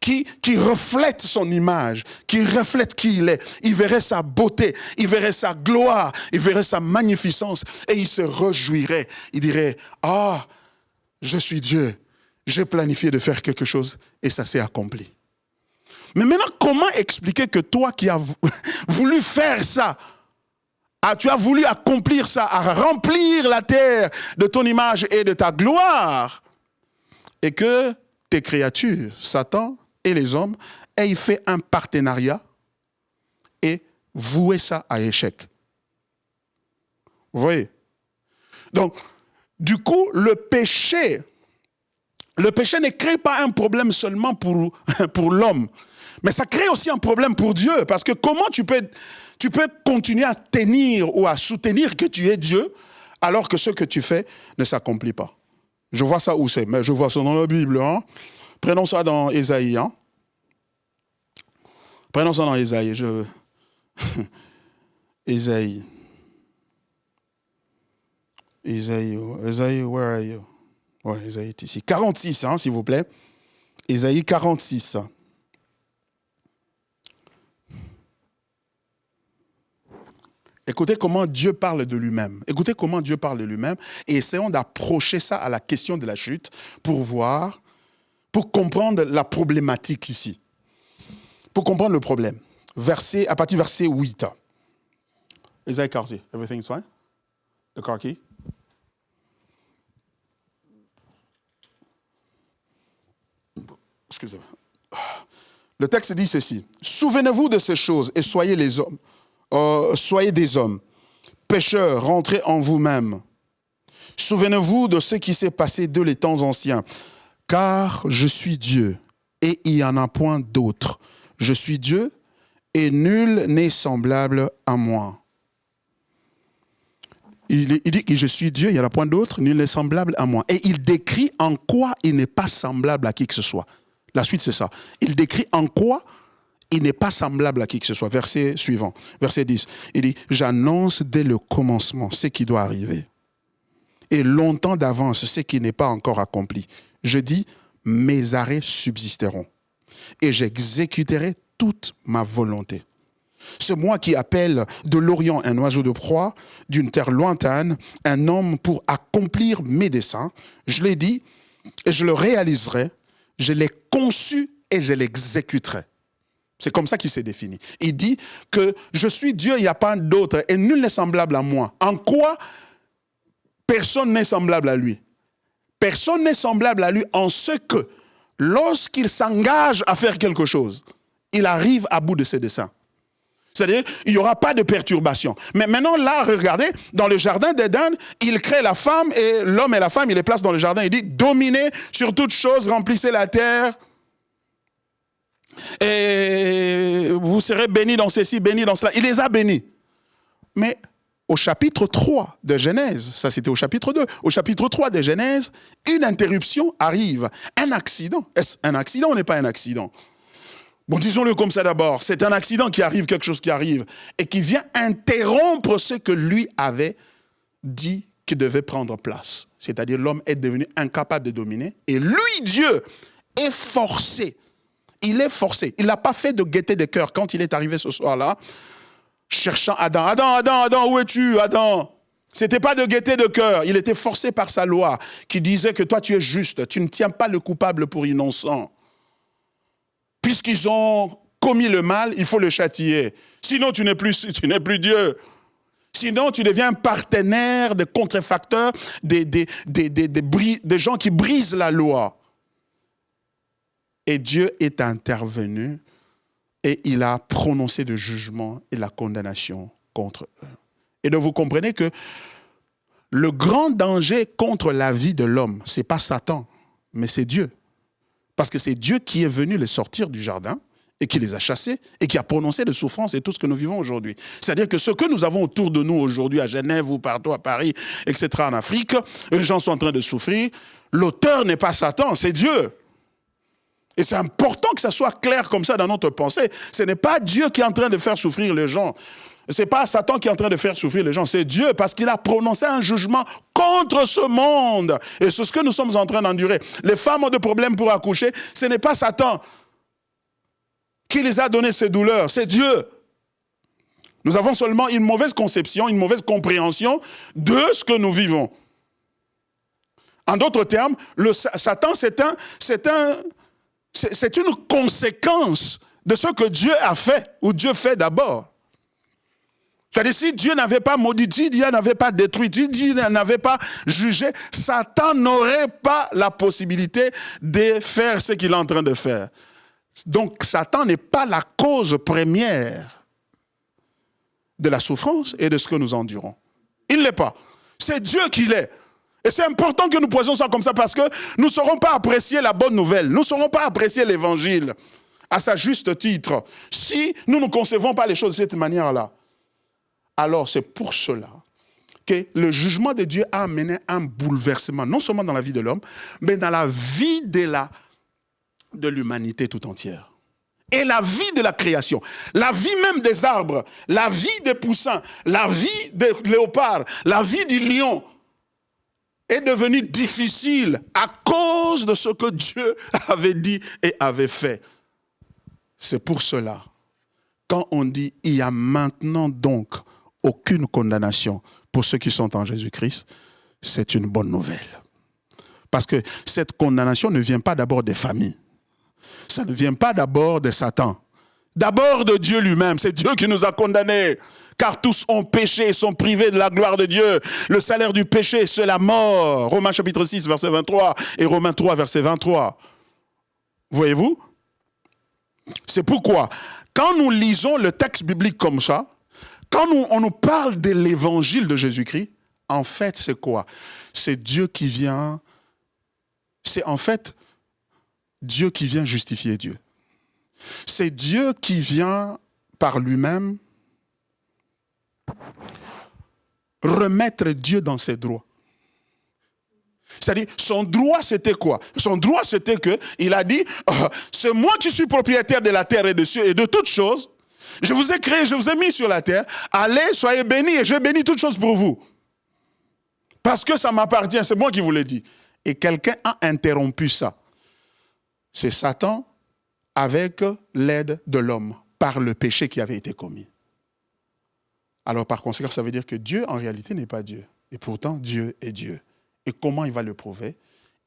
Qui reflète son image, qui reflète qui il est. Il verrait sa beauté, il verrait sa gloire, il verrait sa magnificence et il se réjouirait. Il dirait, ah, je suis Dieu, j'ai planifié de faire quelque chose et ça s'est accompli. Mais maintenant, comment expliquer que toi qui as voulu faire ça, tu as voulu accomplir ça, à remplir la terre de ton image et de ta gloire, et que tes créatures, Satan et les hommes, aient fait un partenariat et voué ça à échec. Vous voyez? Donc, du coup, le péché ne crée pas un problème seulement pour l'homme, mais ça crée aussi un problème pour Dieu, parce que comment tu peux continuer à tenir ou à soutenir que tu es Dieu, alors que ce que tu fais ne s'accomplit pas? Je vois ça où c'est, mais je vois ça dans la Bible. Hein? Prenons ça dans Ésaïe. Hein? Prenons ça dans Ésaïe. Ésaïe. Ésaïe, where are you? Ouais, Ésaïe est ici. 46, hein, s'il vous plaît. Ésaïe 46. Écoutez comment Dieu parle de lui-même. Écoutez comment Dieu parle de lui-même et essayons d'approcher ça à la question de la chute pour comprendre la problématique ici. Pour comprendre le problème. À partir du verset 8. Isaiah car key. Everything's fine? The car key? Excusez-moi. Le texte dit ceci. Souvenez-vous de ces choses et soyez des hommes, pécheurs, rentrez en vous-même. Souvenez-vous de ce qui s'est passé de les temps anciens. Car je suis Dieu et il n'y en a point d'autre. Je suis Dieu et nul n'est semblable à moi. Il dit que je suis Dieu, il n'y en a point d'autre, nul n'est semblable à moi. Et il décrit en quoi il n'est pas semblable à qui que ce soit. La suite, c'est ça. Il décrit en quoi il n'est pas semblable à qui que ce soit. Verset suivant, verset 10. Il dit, j'annonce dès le commencement ce qui doit arriver. et longtemps d'avance ce qui n'est pas encore accompli. Je dis, mes arrêts subsisteront et j'exécuterai toute ma volonté. C'est moi qui appelle de l'Orient un oiseau de proie, d'une terre lointaine, un homme pour accomplir mes desseins. Je l'ai dit et je le réaliserai. Je l'ai conçu et je l'exécuterai. C'est comme ça qu'il s'est défini. Il dit que je suis Dieu, il n'y a pas d'autre et nul n'est semblable à moi. En quoi personne n'est semblable à lui? Personne n'est semblable à lui en ce que lorsqu'il s'engage à faire quelque chose, il arrive à bout de ses desseins. C'est-à-dire, il n'y aura pas de perturbation. Mais maintenant, là, regardez, dans le jardin d'Éden, il crée la femme et l'homme et la femme, il les place dans le jardin. Il dit, dominez sur toutes choses, remplissez la terre. Et vous serez bénis dans ceci, bénis dans cela. Il les a bénis. Mais au chapitre 3 de Genèse, ça c'était au chapitre 2, au chapitre 3 de Genèse, une interruption arrive. Un accident. Est-ce un accident ou n'est pas un accident? Bon, disons-le comme ça d'abord. C'est un accident qui arrive, quelque chose qui arrive, et qui vient interrompre ce que lui avait dit qu'il devait prendre place. C'est-à-dire l'homme est devenu incapable de dominer, et lui, Dieu, est forcé. Il est forcé. Il n'a pas fait de gaieté de cœur quand il est arrivé ce soir-là, cherchant Adam. Adam, où es-tu, Adam? C'était pas de gaieté de cœur. Il était forcé par sa loi qui disait que toi tu es juste, tu ne tiens pas le coupable pour innocent. Puisqu'ils ont commis le mal, il faut le châtier. Sinon tu n'es plus Dieu. Sinon tu deviens un partenaire des contrefacteurs, des gens qui brisent la loi. Et Dieu est intervenu et il a prononcé le jugement et la condamnation contre eux. Et donc vous comprenez que le grand danger contre la vie de l'homme, ce n'est pas Satan, mais c'est Dieu. Parce que c'est Dieu qui est venu les sortir du jardin et qui les a chassés et qui a prononcé les souffrances et tout ce que nous vivons aujourd'hui. C'est-à-dire que ce que nous avons autour de nous aujourd'hui à Genève ou partout à Paris, etc., en Afrique, les gens sont en train de souffrir, l'auteur n'est pas Satan, c'est Dieu. Et c'est important que ça soit clair comme ça dans notre pensée. Ce n'est pas Dieu qui est en train de faire souffrir les gens. Ce n'est pas Satan qui est en train de faire souffrir les gens. C'est Dieu parce qu'il a prononcé un jugement contre ce monde. Et c'est ce que nous sommes en train d'endurer. Les femmes ont des problèmes pour accoucher. Ce n'est pas Satan qui les a donné ces douleurs. C'est Dieu. Nous avons seulement une mauvaise conception, une mauvaise compréhension de ce que nous vivons. En d'autres termes, Satan, c'est une conséquence de ce que Dieu a fait, ou Dieu fait d'abord. C'est-à-dire, si Dieu n'avait pas maudit, si Dieu n'avait pas détruit, si Dieu n'avait pas jugé, Satan n'aurait pas la possibilité de faire ce qu'il est en train de faire. Donc, Satan n'est pas la cause première de la souffrance et de ce que nous endurons. Il ne l'est pas. C'est Dieu qui l'est. Et c'est important que nous posions ça comme ça parce que nous ne saurons pas apprécier la bonne nouvelle. Nous ne saurons pas apprécier l'évangile à sa juste titre si nous ne concevons pas les choses de cette manière-là. Alors c'est pour cela que le jugement de Dieu a amené un bouleversement, non seulement dans la vie de l'homme, mais dans la vie de l'humanité tout entière. Et la vie de la création, la vie même des arbres, la vie des poussins, la vie des léopards, la vie du lion, est devenu difficile à cause de ce que Dieu avait dit et avait fait. C'est pour cela, quand on dit « il y a maintenant donc aucune condamnation pour ceux qui sont en Jésus-Christ », c'est une bonne nouvelle. Parce que cette condamnation ne vient pas d'abord des familles. Ça ne vient pas d'abord de Satan. D'abord de Dieu lui-même. C'est Dieu qui nous a condamnés. Car tous ont péché et sont privés de la gloire de Dieu. Le salaire du péché, c'est la mort. Romains chapitre 6, verset 23 et Romains 3, verset 23. Voyez-vous? C'est pourquoi, quand nous lisons le texte biblique comme ça, quand on nous parle de l'évangile de Jésus-Christ, en fait, c'est quoi? C'est Dieu qui vient... C'est en fait Dieu qui vient justifier Dieu. C'est Dieu qui vient par lui-même remettre Dieu dans ses droits. C'est-à-dire, son droit, c'était quoi? Son droit, c'était qu'il a dit, c'est moi qui suis propriétaire de la terre et des cieux et de toutes choses. Je vous ai créé, je vous ai mis sur la terre. Allez, soyez bénis et je bénis toutes choses pour vous. Parce que ça m'appartient, c'est moi qui vous l'ai dit. Et quelqu'un a interrompu ça. C'est Satan avec l'aide de l'homme par le péché qui avait été commis. Alors par conséquent, ça veut dire que Dieu en réalité n'est pas Dieu. Et pourtant, Dieu est Dieu. Et comment il va le prouver?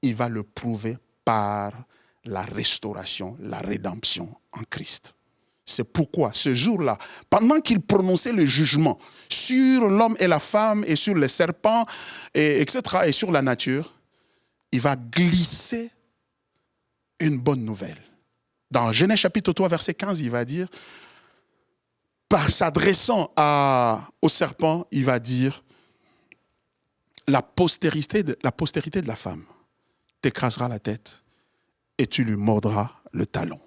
Il va le prouver par la restauration, la rédemption en Christ. C'est pourquoi ce jour-là, pendant qu'il prononçait le jugement sur l'homme et la femme et sur les serpents, etc., et sur la nature, il va glisser une bonne nouvelle. Dans Genèse chapitre 3, verset 15, il va dire, par s'adressant au serpent, il va dire, la postérité de la femme t'écrasera la tête et tu lui mordras le talon.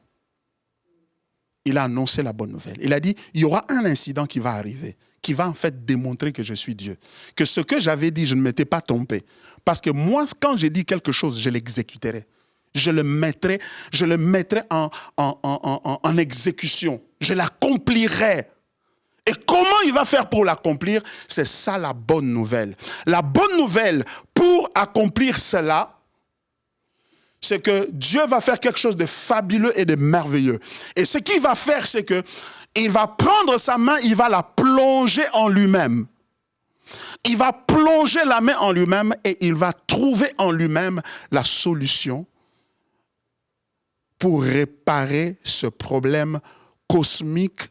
Il a annoncé la bonne nouvelle. Il a dit, il y aura un incident qui va arriver, qui va en fait démontrer que je suis Dieu. Que ce que j'avais dit, je ne m'étais pas trompé. Parce que moi, quand j'ai dit quelque chose, je l'exécuterai. Je le mettrai en exécution. Je l'accomplirai. Et comment il va faire pour l'accomplir? C'est ça la bonne nouvelle. La bonne nouvelle pour accomplir cela, c'est que Dieu va faire quelque chose de fabuleux et de merveilleux. Et ce qu'il va faire, c'est que il va prendre sa main, il va la plonger en lui-même. Il va plonger la main en lui-même et il va trouver en lui-même la solution pour réparer ce problème cosmique,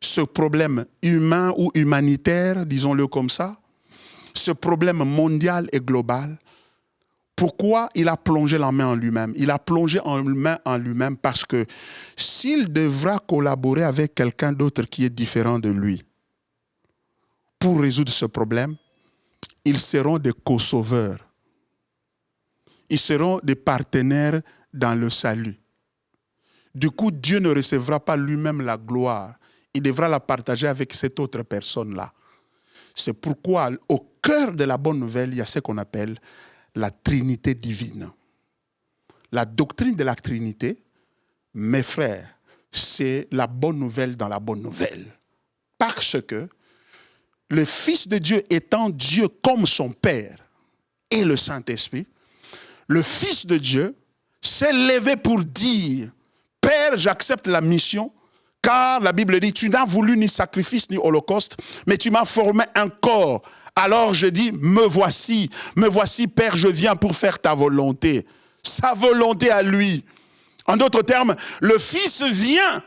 ce problème humain ou humanitaire, disons-le comme ça, ce problème mondial et global. Pourquoi il a plongé la main en lui-même? Il a plongé la main en lui-même parce que s'il devra collaborer avec quelqu'un d'autre qui est différent de lui pour résoudre ce problème, ils seront des co-sauveurs. Ils seront des partenaires dans le salut. Du coup, Dieu ne recevra pas lui-même la gloire. Il devra la partager avec cette autre personne-là. C'est pourquoi, au cœur de la bonne nouvelle, il y a ce qu'on appelle la Trinité divine. La doctrine de la Trinité, mes frères, c'est la bonne nouvelle dans la bonne nouvelle. Parce que le Fils de Dieu étant Dieu comme son Père et le Saint-Esprit, le Fils de Dieu s'est levé pour dire « Père, j'accepte la mission » car la Bible dit « Tu n'as voulu ni sacrifice ni holocauste, mais tu m'as formé un corps. Alors je dis, me voici, Père, je viens pour faire ta volonté. » Sa volonté à lui. En d'autres termes, le Fils vient,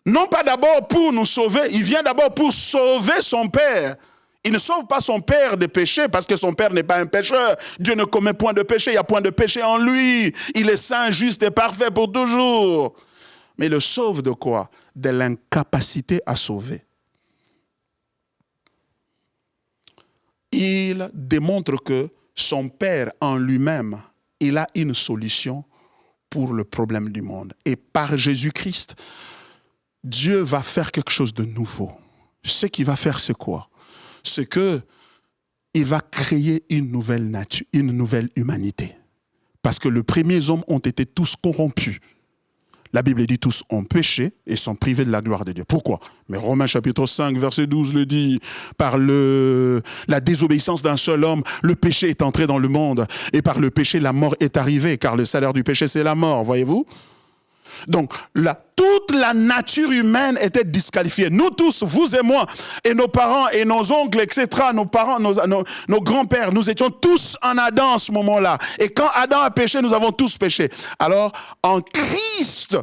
non pas d'abord pour nous sauver, il vient d'abord pour sauver son Père. Il ne sauve pas son Père des péchés parce que son Père n'est pas un pécheur. Dieu ne commet point de péché, il n'y a point de péché en lui. Il est saint, juste et parfait pour toujours. Mais il le sauve de quoi? De l'incapacité à sauver. Il démontre que son Père en lui-même, il a une solution pour le problème du monde. Et par Jésus-Christ, Dieu va faire quelque chose de nouveau. Ce qu'il va faire, c'est quoi? C'est qu'il va créer une nouvelle nature, une nouvelle humanité. Parce que les premiers hommes ont été tous corrompus. La Bible dit tous ont péché et sont privés de la gloire de Dieu. Pourquoi? Mais Romains chapitre 5, verset 12 le dit. Par la désobéissance d'un seul homme, le péché est entré dans le monde. Et par le péché, la mort est arrivée. Car le salaire du péché, c'est la mort. Voyez-vous? Donc, toute la nature humaine était disqualifiée. Nous tous, vous et moi, et nos parents, et nos oncles, etc., nos parents, nos grands-pères, nous étions tous en Adam en ce moment-là. Et quand Adam a péché, nous avons tous péché. Alors, en Christ,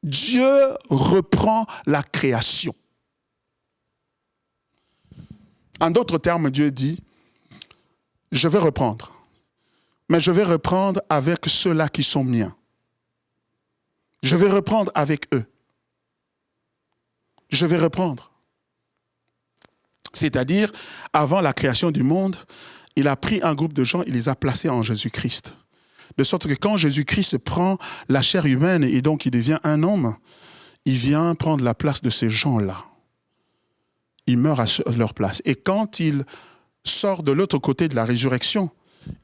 Dieu reprend la création. En d'autres termes, Dieu dit, je vais reprendre. Mais je vais reprendre avec ceux-là qui sont miens. Je vais reprendre avec eux. Je vais reprendre. C'est-à-dire, avant la création du monde, il a pris un groupe de gens, il les a placés en Jésus-Christ. De sorte que quand Jésus-Christ prend la chair humaine et donc il devient un homme, il vient prendre la place de ces gens-là. Il meurt à leur place. Et quand il sort de l'autre côté de la résurrection,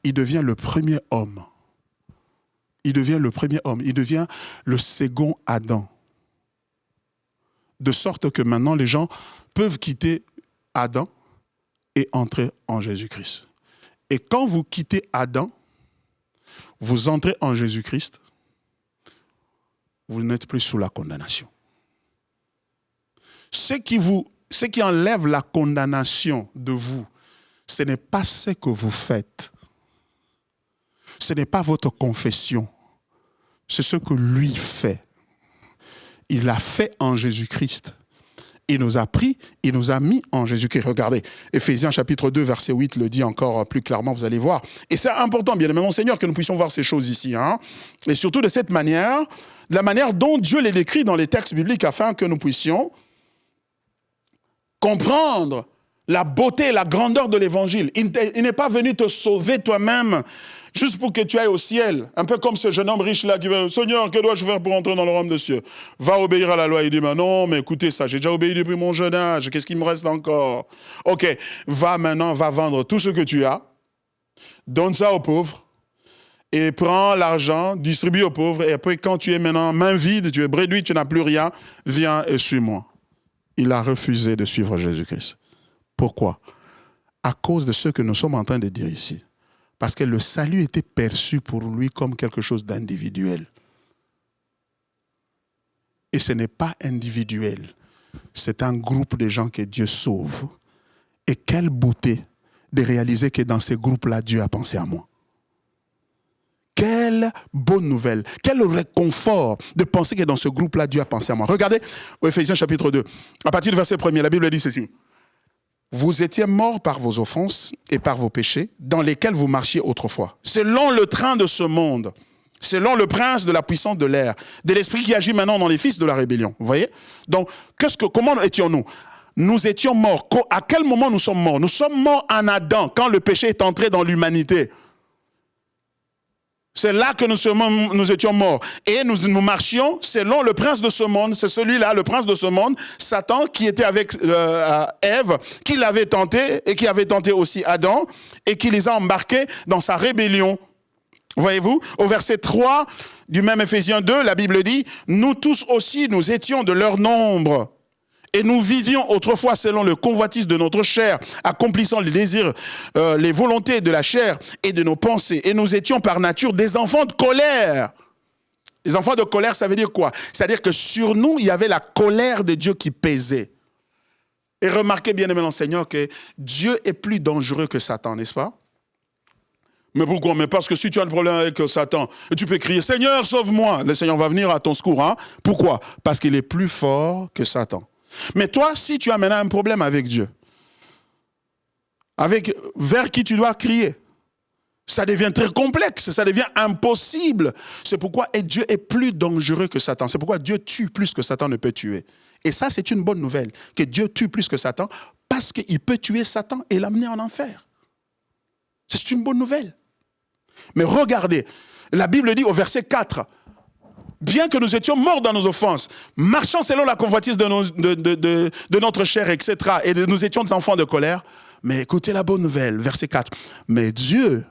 il devient le premier homme. Il devient le premier homme, il devient le second Adam. De sorte que maintenant, les gens peuvent quitter Adam et entrer en Jésus-Christ. Et quand vous quittez Adam, vous entrez en Jésus-Christ, vous n'êtes plus sous la condamnation. Ce qui enlève la condamnation de vous, ce n'est pas ce que vous faites. Ce n'est pas votre confession. C'est ce que lui fait. Il l'a fait en Jésus-Christ. Il nous a pris, il nous a mis en Jésus-Christ. Regardez, Éphésiens chapitre 2, verset 8 le dit encore plus clairement, vous allez voir. Et c'est important, bien aimé Seigneur, que nous puissions voir ces choses ici. Et surtout de cette manière, de la manière dont Dieu les décrit dans les textes bibliques, afin que nous puissions comprendre la beauté et la grandeur de l'évangile. Il n'est pas venu te sauver toi-même juste pour que tu ailles au ciel. Un peu comme ce jeune homme riche-là qui va, Seigneur, que dois-je faire pour entrer dans le royaume des cieux? Va obéir à la loi. Il dit, non, mais écoutez ça, j'ai déjà obéi depuis mon jeune âge. Qu'est-ce qu'il me reste encore? Ok, va vendre tout ce que tu as, donne ça aux pauvres, et prends l'argent, distribue aux pauvres, et après, quand tu es maintenant main vide, tu es bréduit, tu n'as plus rien, viens et suis-moi. Il a refusé de suivre Jésus-Christ. Pourquoi? À cause de ce que nous sommes en train de dire ici. Parce que le salut était perçu pour lui comme quelque chose d'individuel. Et ce n'est pas individuel. C'est un groupe de gens que Dieu sauve. Et quelle beauté de réaliser que dans ces groupes-là, Dieu a pensé à moi. Quelle bonne nouvelle, quel réconfort de penser que dans ce groupe-là, Dieu a pensé à moi. Regardez, au Éphésiens chapitre 2, à partir du verset 1er, la Bible dit ceci. Vous étiez morts par vos offenses et par vos péchés, dans lesquels vous marchiez autrefois, selon le train de ce monde, selon le prince de la puissance de l'air, de l'esprit qui agit maintenant dans les fils de la rébellion. Vous voyez? Donc, comment étions-nous? Nous étions morts. À quel moment nous sommes morts? Nous sommes morts en Adam, quand le péché est entré dans l'humanité. C'est là que nous étions morts. Et nous marchions selon le prince de ce monde. C'est celui-là, le prince de ce monde, Satan, qui était avec Ève, qui l'avait tenté et qui avait tenté aussi Adam et qui les a embarqués dans sa rébellion. Voyez-vous, au verset 3 du même Éphésiens 2, la Bible dit « Nous tous aussi, nous étions de leur nombre. » Et nous vivions autrefois selon le convoitise de notre chair, accomplissant les désirs, les volontés de la chair et de nos pensées. Et nous étions par nature des enfants de colère. Les enfants de colère, ça veut dire quoi? C'est-à-dire que sur nous, il y avait la colère de Dieu qui pesait. Et remarquez bien aimé l'enseignant que Dieu est plus dangereux que Satan, n'est-ce pas? Mais pourquoi? Mais parce que si tu as un problème avec Satan, tu peux crier « Seigneur, sauve-moi ». Le Seigneur va venir à ton secours. Pourquoi? Parce qu'il est plus fort que Satan. Mais toi, si tu as maintenant un problème avec Dieu, vers qui tu dois crier, ça devient très complexe, ça devient impossible. C'est pourquoi Dieu est plus dangereux que Satan. C'est pourquoi Dieu tue plus que Satan ne peut tuer. Et ça, c'est une bonne nouvelle, que Dieu tue plus que Satan, parce qu'il peut tuer Satan et l'amener en enfer. C'est une bonne nouvelle. Mais regardez, la Bible dit au verset 4, bien que nous étions morts dans nos offenses, marchant selon la convoitise de notre chair, etc., et nous étions des enfants de colère, mais écoutez la bonne nouvelle, verset 4. Mais Dieu,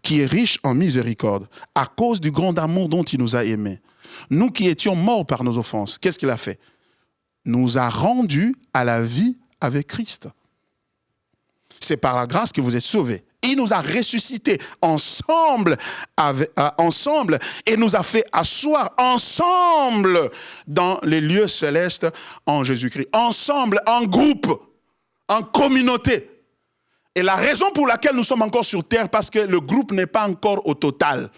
qui est riche en miséricorde, à cause du grand amour dont il nous a aimés, nous qui étions morts par nos offenses, qu'est-ce qu'il a fait? Nous a rendus à la vie avec Christ. C'est par la grâce que vous êtes sauvés. Il nous a ressuscités ensemble et nous a fait asseoir ensemble dans les lieux célestes en Jésus-Christ. Ensemble, en groupe, en communauté. Et la raison pour laquelle nous sommes encore sur terre, parce que le groupe n'est pas encore au total.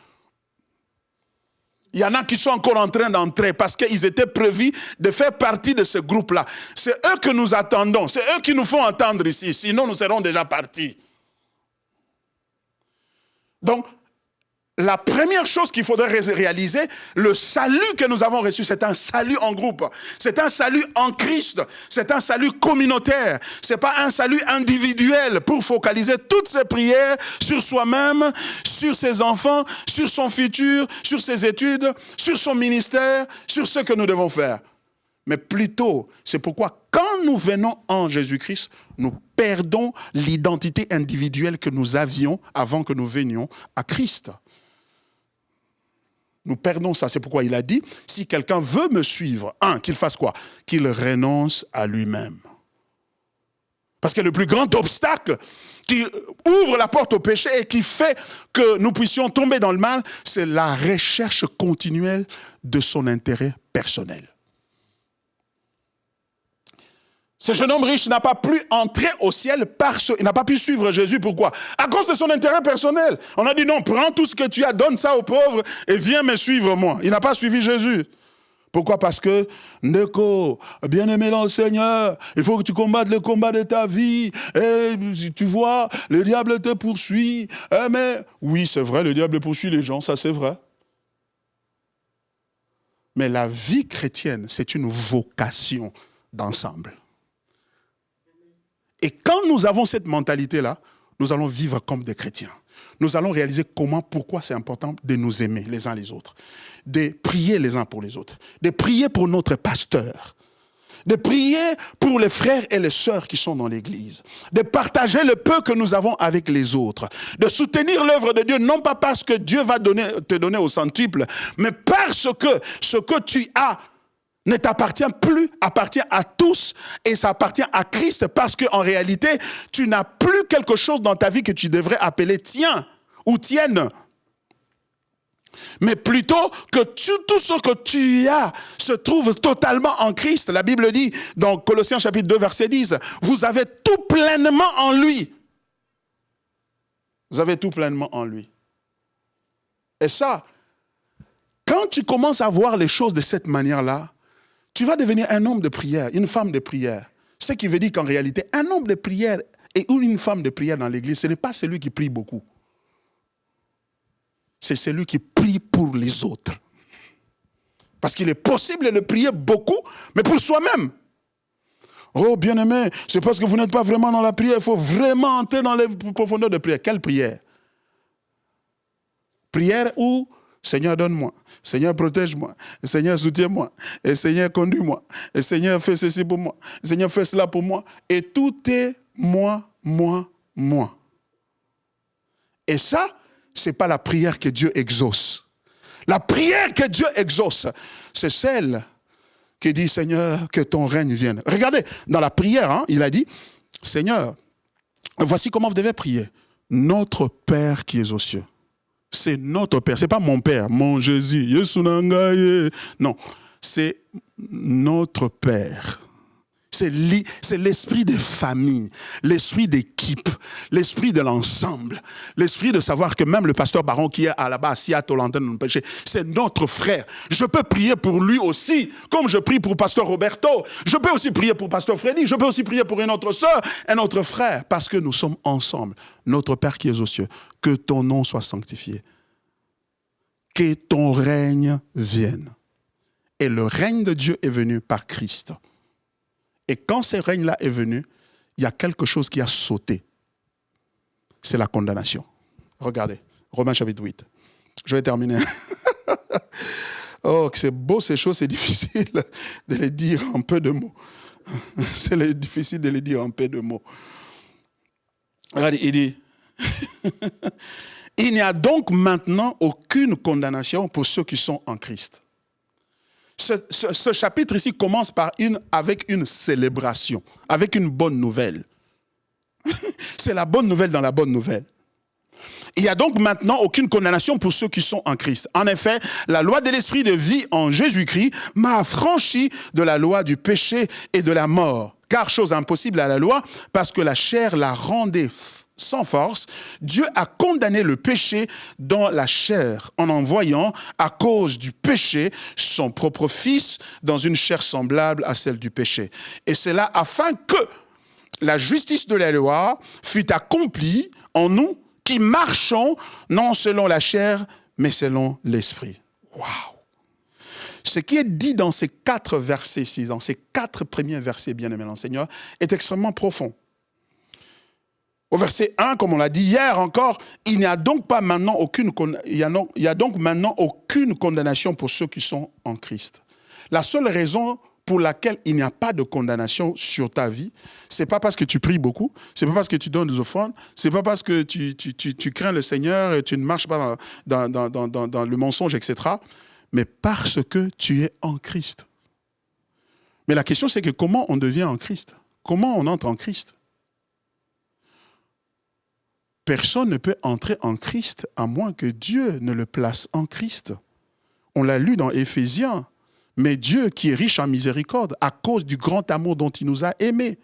Il y en a qui sont encore en train d'entrer parce qu'ils étaient prévus de faire partie de ce groupe-là. C'est eux que nous attendons, c'est eux qui nous font entendre ici, sinon nous serons déjà partis. Donc, la première chose qu'il faudrait réaliser, le salut que nous avons reçu, c'est un salut en groupe. C'est un salut en Christ. C'est un salut communautaire. Ce n'est pas un salut individuel pour focaliser toutes ses prières sur soi-même, sur ses enfants, sur son futur, sur ses études, sur son ministère, sur ce que nous devons faire. Mais plutôt, c'est pourquoi quand nous venons en Jésus-Christ, nous perdons l'identité individuelle que nous avions avant que nous venions à Christ. Nous perdons ça. C'est pourquoi il a dit, si quelqu'un veut me suivre, qu'il fasse quoi? Qu'il renonce à lui-même. Parce que le plus grand obstacle qui ouvre la porte au péché et qui fait que nous puissions tomber dans le mal, c'est la recherche continuelle de son intérêt personnel. Ce jeune homme riche n'a pas pu entrer au ciel parce qu'il n'a pas pu suivre Jésus. Pourquoi? À cause de son intérêt personnel. On a dit non, prends tout ce que tu as, donne ça aux pauvres et viens me suivre moi. Il n'a pas suivi Jésus. Pourquoi? Parce que, Neko, bien-aimé dans le Seigneur, il faut que tu combattes le combat de ta vie. Et tu vois, le diable te poursuit. Mais oui, c'est vrai, le diable poursuit les gens, ça c'est vrai. Mais la vie chrétienne, c'est une vocation d'ensemble. Et quand nous avons cette mentalité-là, nous allons vivre comme des chrétiens. Nous allons réaliser pourquoi c'est important de nous aimer les uns les autres, de prier les uns pour les autres, de prier pour notre pasteur, de prier pour les frères et les sœurs qui sont dans l'église, de partager le peu que nous avons avec les autres, de soutenir l'œuvre de Dieu, non pas parce que Dieu va te donner au centuple, mais parce que ce que tu as ne t'appartient plus, appartient à tous et ça appartient à Christ parce qu'en réalité, tu n'as plus quelque chose dans ta vie que tu devrais appeler tien ou tienne. Mais plutôt que tout ce que tu as se trouve totalement en Christ. La Bible dit dans Colossiens chapitre 2 verset 10, vous avez tout pleinement en lui. Vous avez tout pleinement en lui. Et ça, quand tu commences à voir les choses de cette manière-là, tu vas devenir un homme de prière, une femme de prière. Ce qui veut dire qu'en réalité, un homme de prière ou une femme de prière dans l'église, ce n'est pas celui qui prie beaucoup. C'est celui qui prie pour les autres. Parce qu'il est possible de prier beaucoup, mais pour soi-même. Oh, bien-aimé, c'est parce que vous n'êtes pas vraiment dans la prière, il faut vraiment entrer dans les profondeurs de prière. Quelle prière? Prière où Seigneur, donne-moi. Seigneur, protège-moi. Seigneur, soutiens-moi. Et Seigneur, conduis-moi. Et Seigneur, fais ceci pour moi. Seigneur, fais cela pour moi. Et tout est moi, moi, moi. Et ça, ce n'est pas la prière que Dieu exauce. La prière que Dieu exauce, c'est celle qui dit, Seigneur, que ton règne vienne. Regardez, dans la prière, il a dit, Seigneur, voici comment vous devez prier. Notre Père qui es aux cieux. C'est notre Père, c'est pas mon Père, mon Jésus. Non, c'est notre Père. C'est l'esprit de famille, l'esprit d'équipe, l'esprit de l'ensemble, l'esprit de savoir que même le pasteur Baron qui est là-bas assis à Tolentine dans le péché, c'est notre frère. Je peux prier pour lui aussi, comme je prie pour pasteur Roberto. Je peux aussi prier pour pasteur Freddy. Je peux aussi prier pour une autre sœur, un autre frère, parce que nous sommes ensemble. Notre Père qui es aux cieux, que ton nom soit sanctifié. Que ton règne vienne. Et le règne de Dieu est venu par Christ. Et quand ce règne-là est venu, il y a quelque chose qui a sauté. C'est la condamnation. Regardez, Romains chapitre 8. Je vais terminer. Oh, c'est beau ces choses, c'est difficile de les dire en peu de mots. C'est difficile de les dire en peu de mots. Regardez, il dit, il n'y a donc maintenant aucune condamnation pour ceux qui sont en Christ. Ce chapitre ici commence avec une célébration, avec une bonne nouvelle. C'est la bonne nouvelle dans la bonne nouvelle. Il n'y a donc maintenant aucune condamnation pour ceux qui sont en Christ. En effet, la loi de l'esprit de vie en Jésus-Christ m'a affranchi de la loi du péché et de la mort. Car chose impossible à la loi, parce que la chair la rendait sans force, Dieu a condamné le péché dans la chair en envoyant, à cause du péché, son propre Fils dans une chair semblable à celle du péché. Et c'est là afin que la justice de la loi fût accomplie en nous qui marchons non selon la chair, mais selon l'esprit. Waouh! Ce qui est dit dans ces 4 versets ici, dans ces 4 premiers versets, bien-aimés dans le Seigneur, est extrêmement profond. Au verset 1, comme on l'a dit hier encore, il n'y a donc maintenant aucune condamnation pour ceux qui sont en Christ. La seule raison pour laquelle il n'y a pas de condamnation sur ta vie, c'est pas parce que tu pries beaucoup, c'est pas parce que tu donnes des offrandes, c'est pas parce que tu crains le Seigneur et tu ne marches pas dans le mensonge, etc., mais parce que tu es en Christ. Mais la question, c'est que comment on devient en Christ? Comment on entre en Christ? personne ne peut entrer en Christ à moins que Dieu ne le place en Christ. On l'a lu dans Éphésiens. Mais Dieu, qui est riche en miséricorde, à cause du grand amour dont il nous a aimés,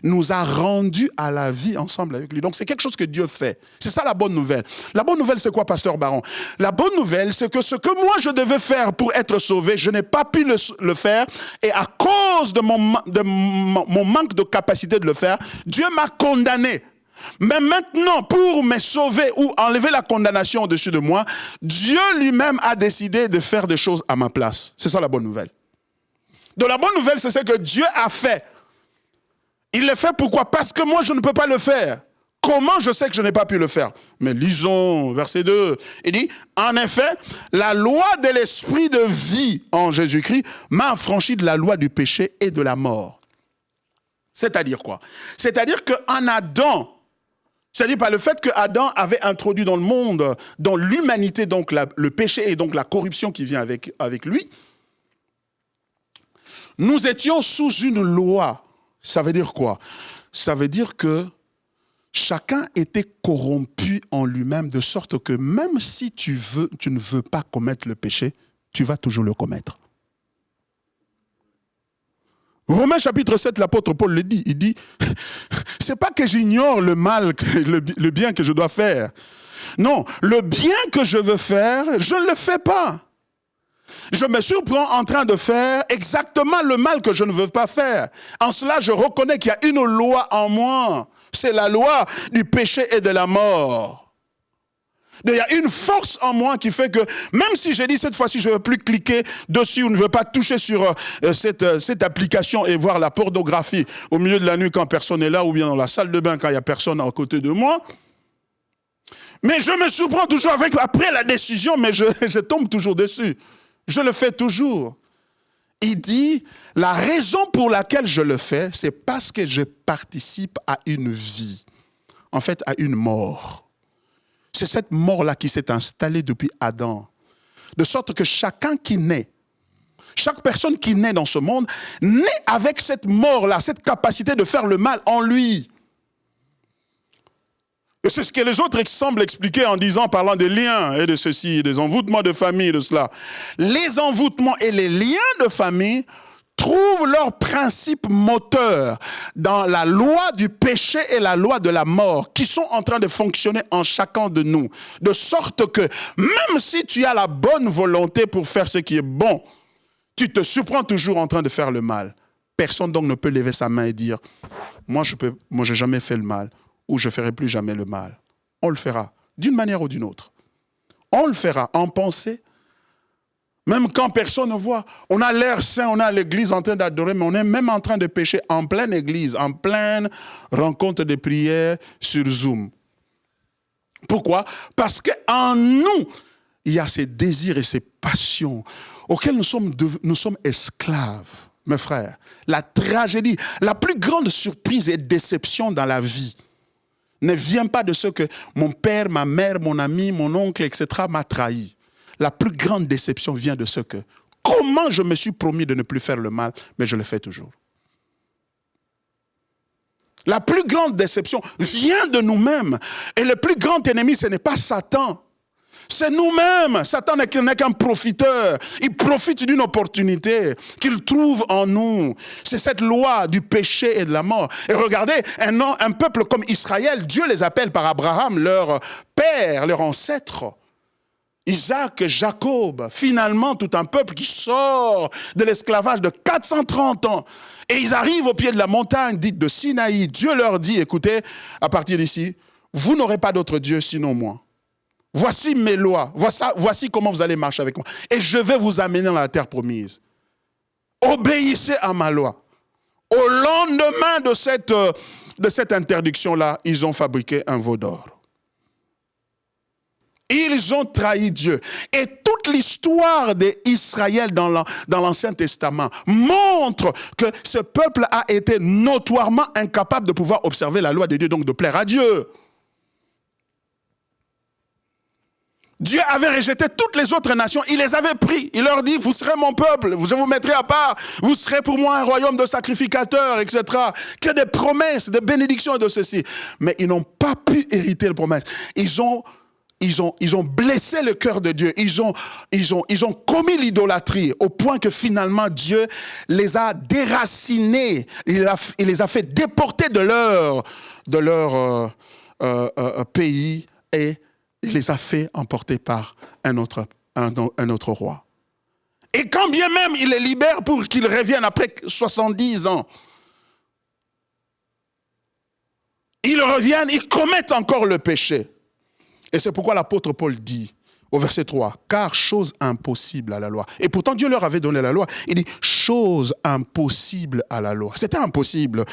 nous a rendus à la vie ensemble avec lui. Donc c'est quelque chose que Dieu fait. C'est ça la bonne nouvelle. La bonne nouvelle, c'est quoi, pasteur Baron? La bonne nouvelle, c'est que ce que moi je devais faire pour être sauvé, je n'ai pas pu le faire. Et à cause de mon manque de capacité de le faire, Dieu m'a condamné. Mais maintenant, pour me sauver ou enlever la condamnation au-dessus de moi, Dieu lui-même a décidé de faire des choses à ma place. C'est ça la bonne nouvelle. Donc la bonne nouvelle, c'est ce que Dieu a fait. Il le fait pourquoi? Parce que moi, je ne peux pas le faire. Comment je sais que je n'ai pas pu le faire? Mais lisons verset 2. Il dit, en effet, la loi de l'esprit de vie en Jésus-Christ m'a affranchi de la loi du péché et de la mort. C'est-à-dire quoi? C'est-à-dire qu'en Adam, c'est-à-dire par le fait que Adam avait introduit dans le monde, dans l'humanité, donc le péché et donc la corruption qui vient avec lui, nous étions sous une loi. Ça veut dire quoi? Ça veut dire que chacun était corrompu en lui-même, de sorte que même si tu ne veux pas commettre le péché, tu vas toujours le commettre. Romains chapitre 7, l'apôtre Paul le dit. Il dit, c'est pas que j'ignore le mal, le bien que je dois faire. Non, le bien que je veux faire, je ne le fais pas. Je me surprends en train de faire exactement le mal que je ne veux pas faire. En cela, je reconnais qu'il y a une loi en moi. C'est la loi du péché et de la mort. Il y a une force en moi qui fait que, même si j'ai dit cette fois-ci, je ne veux plus cliquer dessus ou ne veux pas toucher sur cette application et voir la pornographie au milieu de la nuit quand personne n'est là, ou bien dans la salle de bain quand il n'y a personne à côté de moi. Mais je me surprends toujours après la décision, mais je tombe toujours dessus. Je le fais toujours. Il dit, la raison pour laquelle je le fais, c'est parce que je participe à une vie. En fait, à une mort. C'est cette mort-là qui s'est installée depuis Adam. De sorte que chacun qui naît, chaque personne qui naît dans ce monde, naît avec cette mort-là, cette capacité de faire le mal en lui. Et c'est ce que les autres semblent expliquer en disant, parlant des liens et de ceci, des envoûtements de famille, de cela. Les envoûtements et les liens de famille trouvent leur principe moteur dans la loi du péché et la loi de la mort qui sont en train de fonctionner en chacun de nous. De sorte que même si tu as la bonne volonté pour faire ce qui est bon, tu te surprends toujours en train de faire le mal. Personne donc ne peut lever sa main et dire « Moi, je n'ai jamais fait le mal » ou « Je ne ferai plus jamais le mal ». On le fera d'une manière ou d'une autre. On le fera en pensée. Même quand personne ne voit, on a l'air saint, on a l'église en train d'adorer, mais on est même en train de pécher en pleine église, en pleine rencontre de prière sur Zoom. Pourquoi? Parce qu'en nous, il y a ces désirs et ces passions auxquels nous sommes esclaves, mes frères. La tragédie, la plus grande surprise et déception dans la vie ne vient pas de ce que mon père, ma mère, mon ami, mon oncle, etc. m'a trahi. La plus grande déception vient de ce que, comment je me suis promis de ne plus faire le mal, mais je le fais toujours. La plus grande déception vient de nous-mêmes. Et le plus grand ennemi, ce n'est pas Satan. C'est nous-mêmes. Satan n'est qu'un profiteur. Il profite d'une opportunité qu'il trouve en nous. C'est cette loi du péché et de la mort. Et regardez, un peuple comme Israël, Dieu les appelle par Abraham, leur père, leur ancêtre. Isaac, Jacob, finalement tout un peuple qui sort de l'esclavage de 430 ans. Et ils arrivent au pied de la montagne dite de Sinaï. Dieu leur dit, écoutez, à partir d'ici, vous n'aurez pas d'autre Dieu sinon moi. Voici mes lois, voici comment vous allez marcher avec moi. Et je vais vous amener dans la terre promise. Obéissez à ma loi. Au lendemain de cette interdiction-là, ils ont fabriqué un veau d'or. Ils ont trahi Dieu. Et toute l'histoire d'Israël dans l'Ancien Testament montre que ce peuple a été notoirement incapable de pouvoir observer la loi de Dieu, donc de plaire à Dieu. Dieu avait rejeté toutes les autres nations, il les avait pris. Il leur dit, vous serez mon peuple, je vous mettrai à part, vous serez pour moi un royaume de sacrificateurs, etc. Que des promesses, des bénédictions et de ceci. Mais ils n'ont pas pu hériter les promesses. Ils ont blessé le cœur de Dieu. Ils ont commis l'idolâtrie au point que finalement Dieu les a déracinés. Il les a fait déporter de leur pays et il les a fait emporter par un autre roi. Et quand bien même il les libère pour qu'ils reviennent après 70 ans, ils reviennent, ils commettent encore le péché. Et c'est pourquoi l'apôtre Paul dit au verset 3, car chose impossible à la loi. Et pourtant Dieu leur avait donné la loi. Il dit, chose impossible à la loi. C'était impossible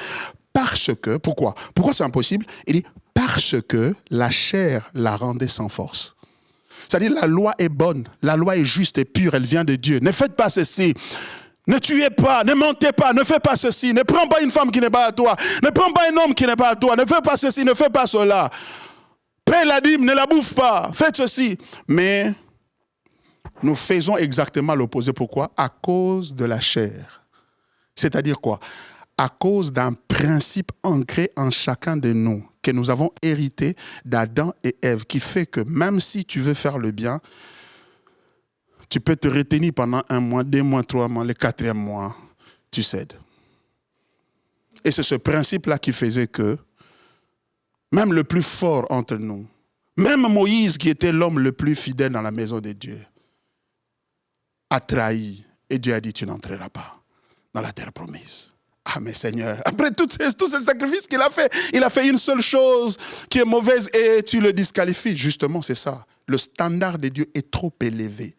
parce que, pourquoi c'est impossible? Il dit, parce que la chair la rendait sans force. C'est-à-dire la loi est bonne, la loi est juste et pure, elle vient de Dieu. Ne faites pas ceci, ne tuez pas, ne mentez pas, ne faites pas ceci, ne prends pas une femme qui n'est pas à toi, ne prends pas un homme qui n'est pas à toi, ne fais pas ceci, ne fais pas cela. Paie la dîme, ne la bouffe pas, faites ceci. Mais nous faisons exactement l'opposé. Pourquoi? À cause de la chair. C'est-à-dire quoi? À cause d'un principe ancré en chacun de nous, que nous avons hérité d'Adam et Ève, qui fait que même si tu veux faire le bien, tu peux te retenir pendant 1 mois, 2 mois, 3 mois, le 4e mois, tu cèdes. Et c'est ce principe-là qui faisait que même le plus fort entre nous, même Moïse, qui était l'homme le plus fidèle dans la maison de Dieu, a trahi. Et Dieu a dit, tu n'entreras pas dans la terre promise. Ah mais Seigneur, après tous ces sacrifices qu'il a fait, il a fait une seule chose qui est mauvaise et tu le disqualifies. Justement, c'est ça. Le standard de Dieu est trop élevé.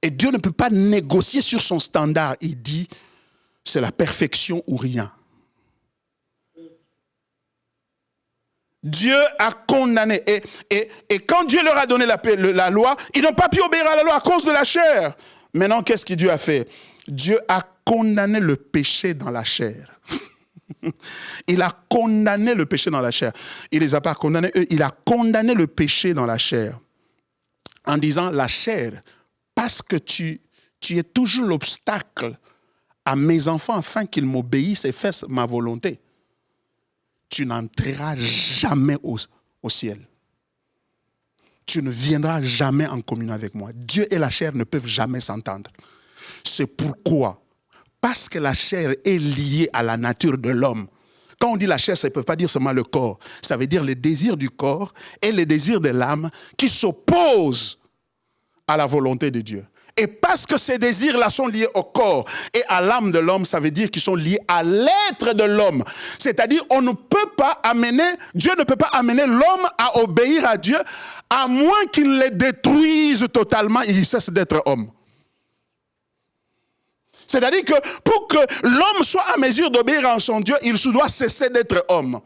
Et Dieu ne peut pas négocier sur son standard. Il dit, c'est la perfection ou rien. Dieu a condamné. Et quand Dieu leur a donné la loi, ils n'ont pas pu obéir à la loi à cause de la chair. Maintenant, qu'est-ce que Dieu a fait? Dieu a condamné le péché dans la chair. Il a condamné le péché dans la chair. Il ne les a pas condamnés, eux. Il a condamné le péché dans la chair. En disant, la chair, parce que tu es toujours l'obstacle à mes enfants afin qu'ils m'obéissent et fassent ma volonté, tu n'entreras jamais au ciel. Tu ne viendras jamais en communion avec moi. Dieu et la chair ne peuvent jamais s'entendre. C'est pourquoi, parce que la chair est liée à la nature de l'homme. Quand on dit la chair, ça ne peut pas dire seulement le corps. Ça veut dire les désirs du corps et les désirs de l'âme qui s'opposent à la volonté de Dieu. Et parce que ces désirs-là sont liés au corps et à l'âme de l'homme, ça veut dire qu'ils sont liés à l'être de l'homme. C'est-à-dire, Dieu ne peut pas amener l'homme à obéir à Dieu, à moins qu'il les détruise totalement et il cesse d'être homme. C'est-à-dire que pour que l'homme soit à mesure d'obéir à son Dieu, il doit cesser d'être homme.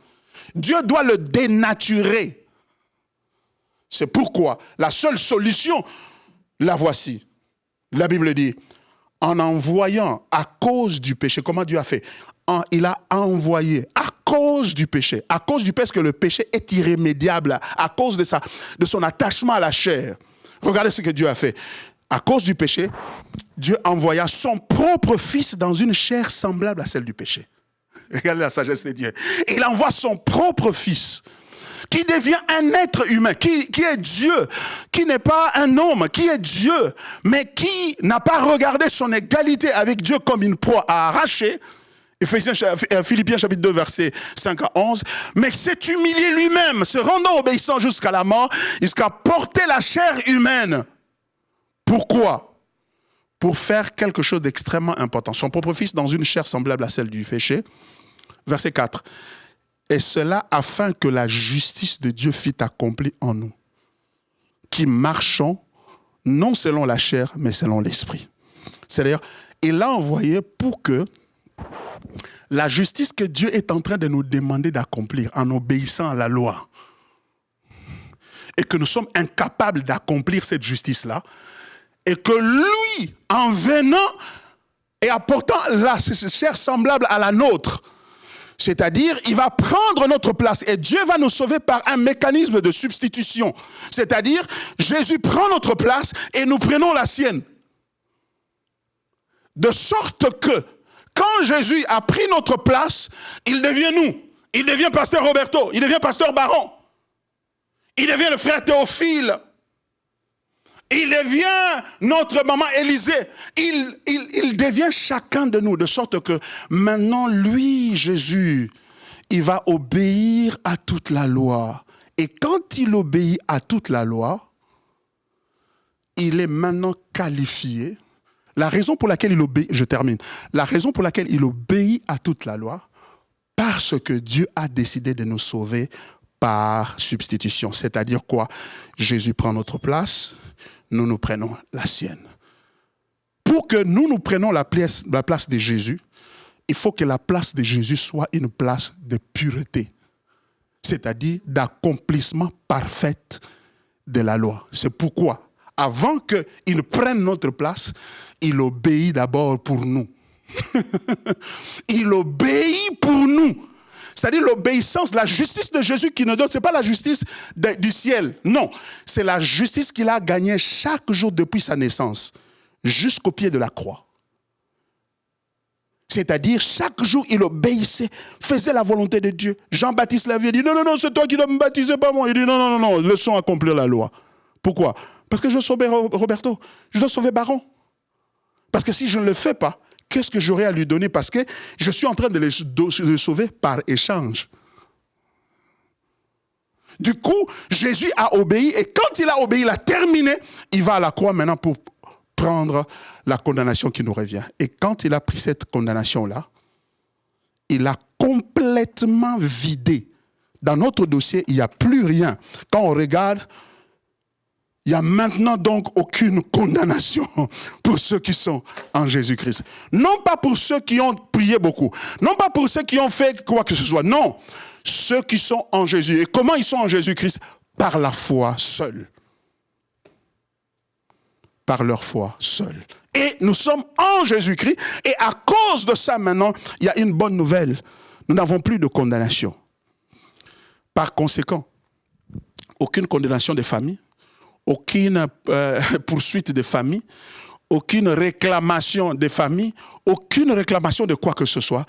Dieu doit le dénaturer. C'est pourquoi la seule solution, la voici. La Bible dit, en envoyant à cause du péché, comment Dieu a fait? Il a envoyé à cause du péché, parce que le péché est irrémédiable, à cause de son attachement à la chair. Regardez ce que Dieu a fait. À cause du péché, Dieu envoya son propre fils dans une chair semblable à celle du péché. Regardez la sagesse de Dieu. Il envoie son propre fils, qui devient un être humain, qui est Dieu, qui n'est pas un homme, qui est Dieu, mais qui n'a pas regardé son égalité avec Dieu comme une proie à arracher. Philippiens chapitre 2, versets 5 à 11. Mais s'est humilié lui-même, se rendant obéissant jusqu'à la mort, jusqu'à porter la chair humaine. Pourquoi? Pour faire quelque chose d'extrêmement important. Son propre fils dans une chair semblable à celle du péché. Verset 4. Et cela afin que la justice de Dieu fût accomplie en nous, qui marchons non selon la chair, mais selon l'esprit. C'est-à-dire, il l'a envoyé pour que la justice que Dieu est en train de nous demander d'accomplir en obéissant à la loi, et que nous sommes incapables d'accomplir cette justice-là, et que lui, en venant et apportant la chair semblable à la nôtre, C'est-à-dire, il va prendre notre place et Dieu va nous sauver par un mécanisme de substitution. C'est-à-dire, Jésus prend notre place et nous prenons la sienne. De sorte que, quand Jésus a pris notre place, il devient nous. Il devient pasteur Roberto, il devient pasteur Baron. Il devient le frère Théophile. Il devient notre maman Élisée. Il devient chacun de nous, de sorte que maintenant, lui, Jésus, il va obéir à toute la loi. Et quand il obéit à toute la loi, il est maintenant qualifié. La raison pour laquelle il obéit, je termine, la raison pour laquelle il obéit à toute la loi, parce que Dieu a décidé de nous sauver par substitution. C'est-à-dire quoi? Jésus prend notre place, nous nous prenons la sienne. Pour que nous prenions la place de Jésus, il faut que la place de Jésus soit une place de pureté, c'est-à-dire d'accomplissement parfait de la loi. C'est pourquoi, avant qu'il prenne notre place, il obéit d'abord pour nous. Il obéit pour nous. C'est-à-dire l'obéissance, la justice de Jésus qui nous donne, ce n'est pas la justice du ciel. Non, c'est la justice qu'il a gagnée chaque jour depuis sa naissance, jusqu'au pied de la croix. C'est-à-dire, chaque jour, il obéissait, faisait la volonté de Dieu. Jean-Baptiste l'avait dit, non, c'est toi qui dois me baptiser, pas moi. Il dit, non, laissons accomplir la loi. Pourquoi? Parce que je dois sauver Roberto, je dois sauver Baron. Parce que si je ne le fais pas, qu'est-ce que j'aurais à lui donner? Parce que je suis en train de le sauver par échange. Du coup, Jésus a obéi et quand il a obéi, il a terminé. Il va à la croix maintenant pour prendre la condamnation qui nous revient. Et quand il a pris cette condamnation-là, il a complètement vidé. Dans notre dossier, il n'y a plus rien. Quand on regarde, il n'y a maintenant donc aucune condamnation pour ceux qui sont en Jésus-Christ. Non pas pour ceux qui ont prié beaucoup. Non pas pour ceux qui ont fait quoi que ce soit. Non. Ceux qui sont en Jésus. Et comment ils sont en Jésus-Christ? Par la foi seule. Par leur foi seule. Et nous sommes en Jésus-Christ. Et à cause de ça maintenant, il y a une bonne nouvelle. Nous n'avons plus de condamnation. Par conséquent, aucune condamnation des familles. Aucune poursuite des familles, aucune réclamation des familles, aucune réclamation de quoi que ce soit,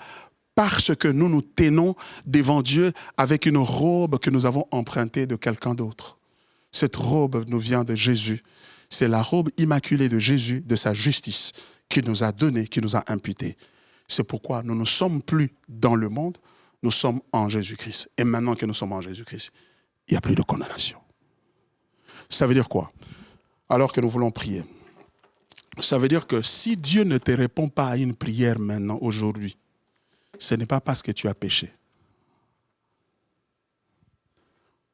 parce que nous nous tenons devant Dieu avec une robe que nous avons empruntée de quelqu'un d'autre. Cette robe nous vient de Jésus. C'est la robe immaculée de Jésus, de sa justice, qui nous a donné, qui nous a imputé. C'est pourquoi nous ne sommes plus dans le monde, nous sommes en Jésus-Christ. Et maintenant que nous sommes en Jésus-Christ, il n'y a plus de condamnation. Ça veut dire quoi? Alors que nous voulons prier. Ça veut dire que si Dieu ne te répond pas à une prière maintenant, aujourd'hui, ce n'est pas parce que tu as péché.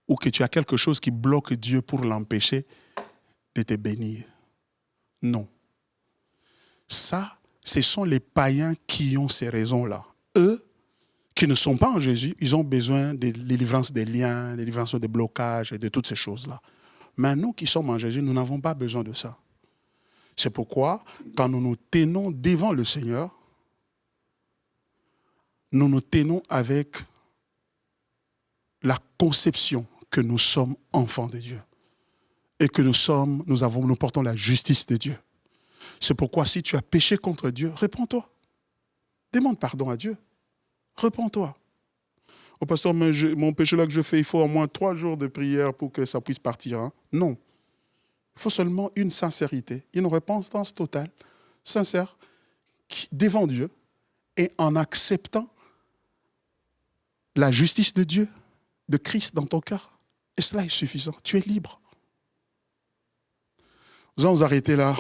Ou que tu as quelque chose qui bloque Dieu pour l'empêcher de te bénir. Non. Ça, ce sont les païens qui ont ces raisons-là. Eux, qui ne sont pas en Jésus, ils ont besoin de délivrance des liens, de délivrance des blocages et de toutes ces choses-là. Mais nous qui sommes en Jésus, nous n'avons pas besoin de ça. C'est pourquoi, quand nous nous tenons devant le Seigneur, nous nous tenons avec la conception que nous sommes enfants de Dieu. Et que nous portons la justice de Dieu. C'est pourquoi, si tu as péché contre Dieu, réponds-toi. Demande pardon à Dieu. Réponds-toi. Oh pasteur, mais mon péché là que je fais, il faut au moins 3 jours de prière pour que ça puisse partir. Hein? Non. Il faut seulement une sincérité, une repentance totale, sincère, devant Dieu, et en acceptant la justice de Dieu, de Christ dans ton cœur. Et cela est suffisant. Tu es libre. Nous allons nous arrêter là.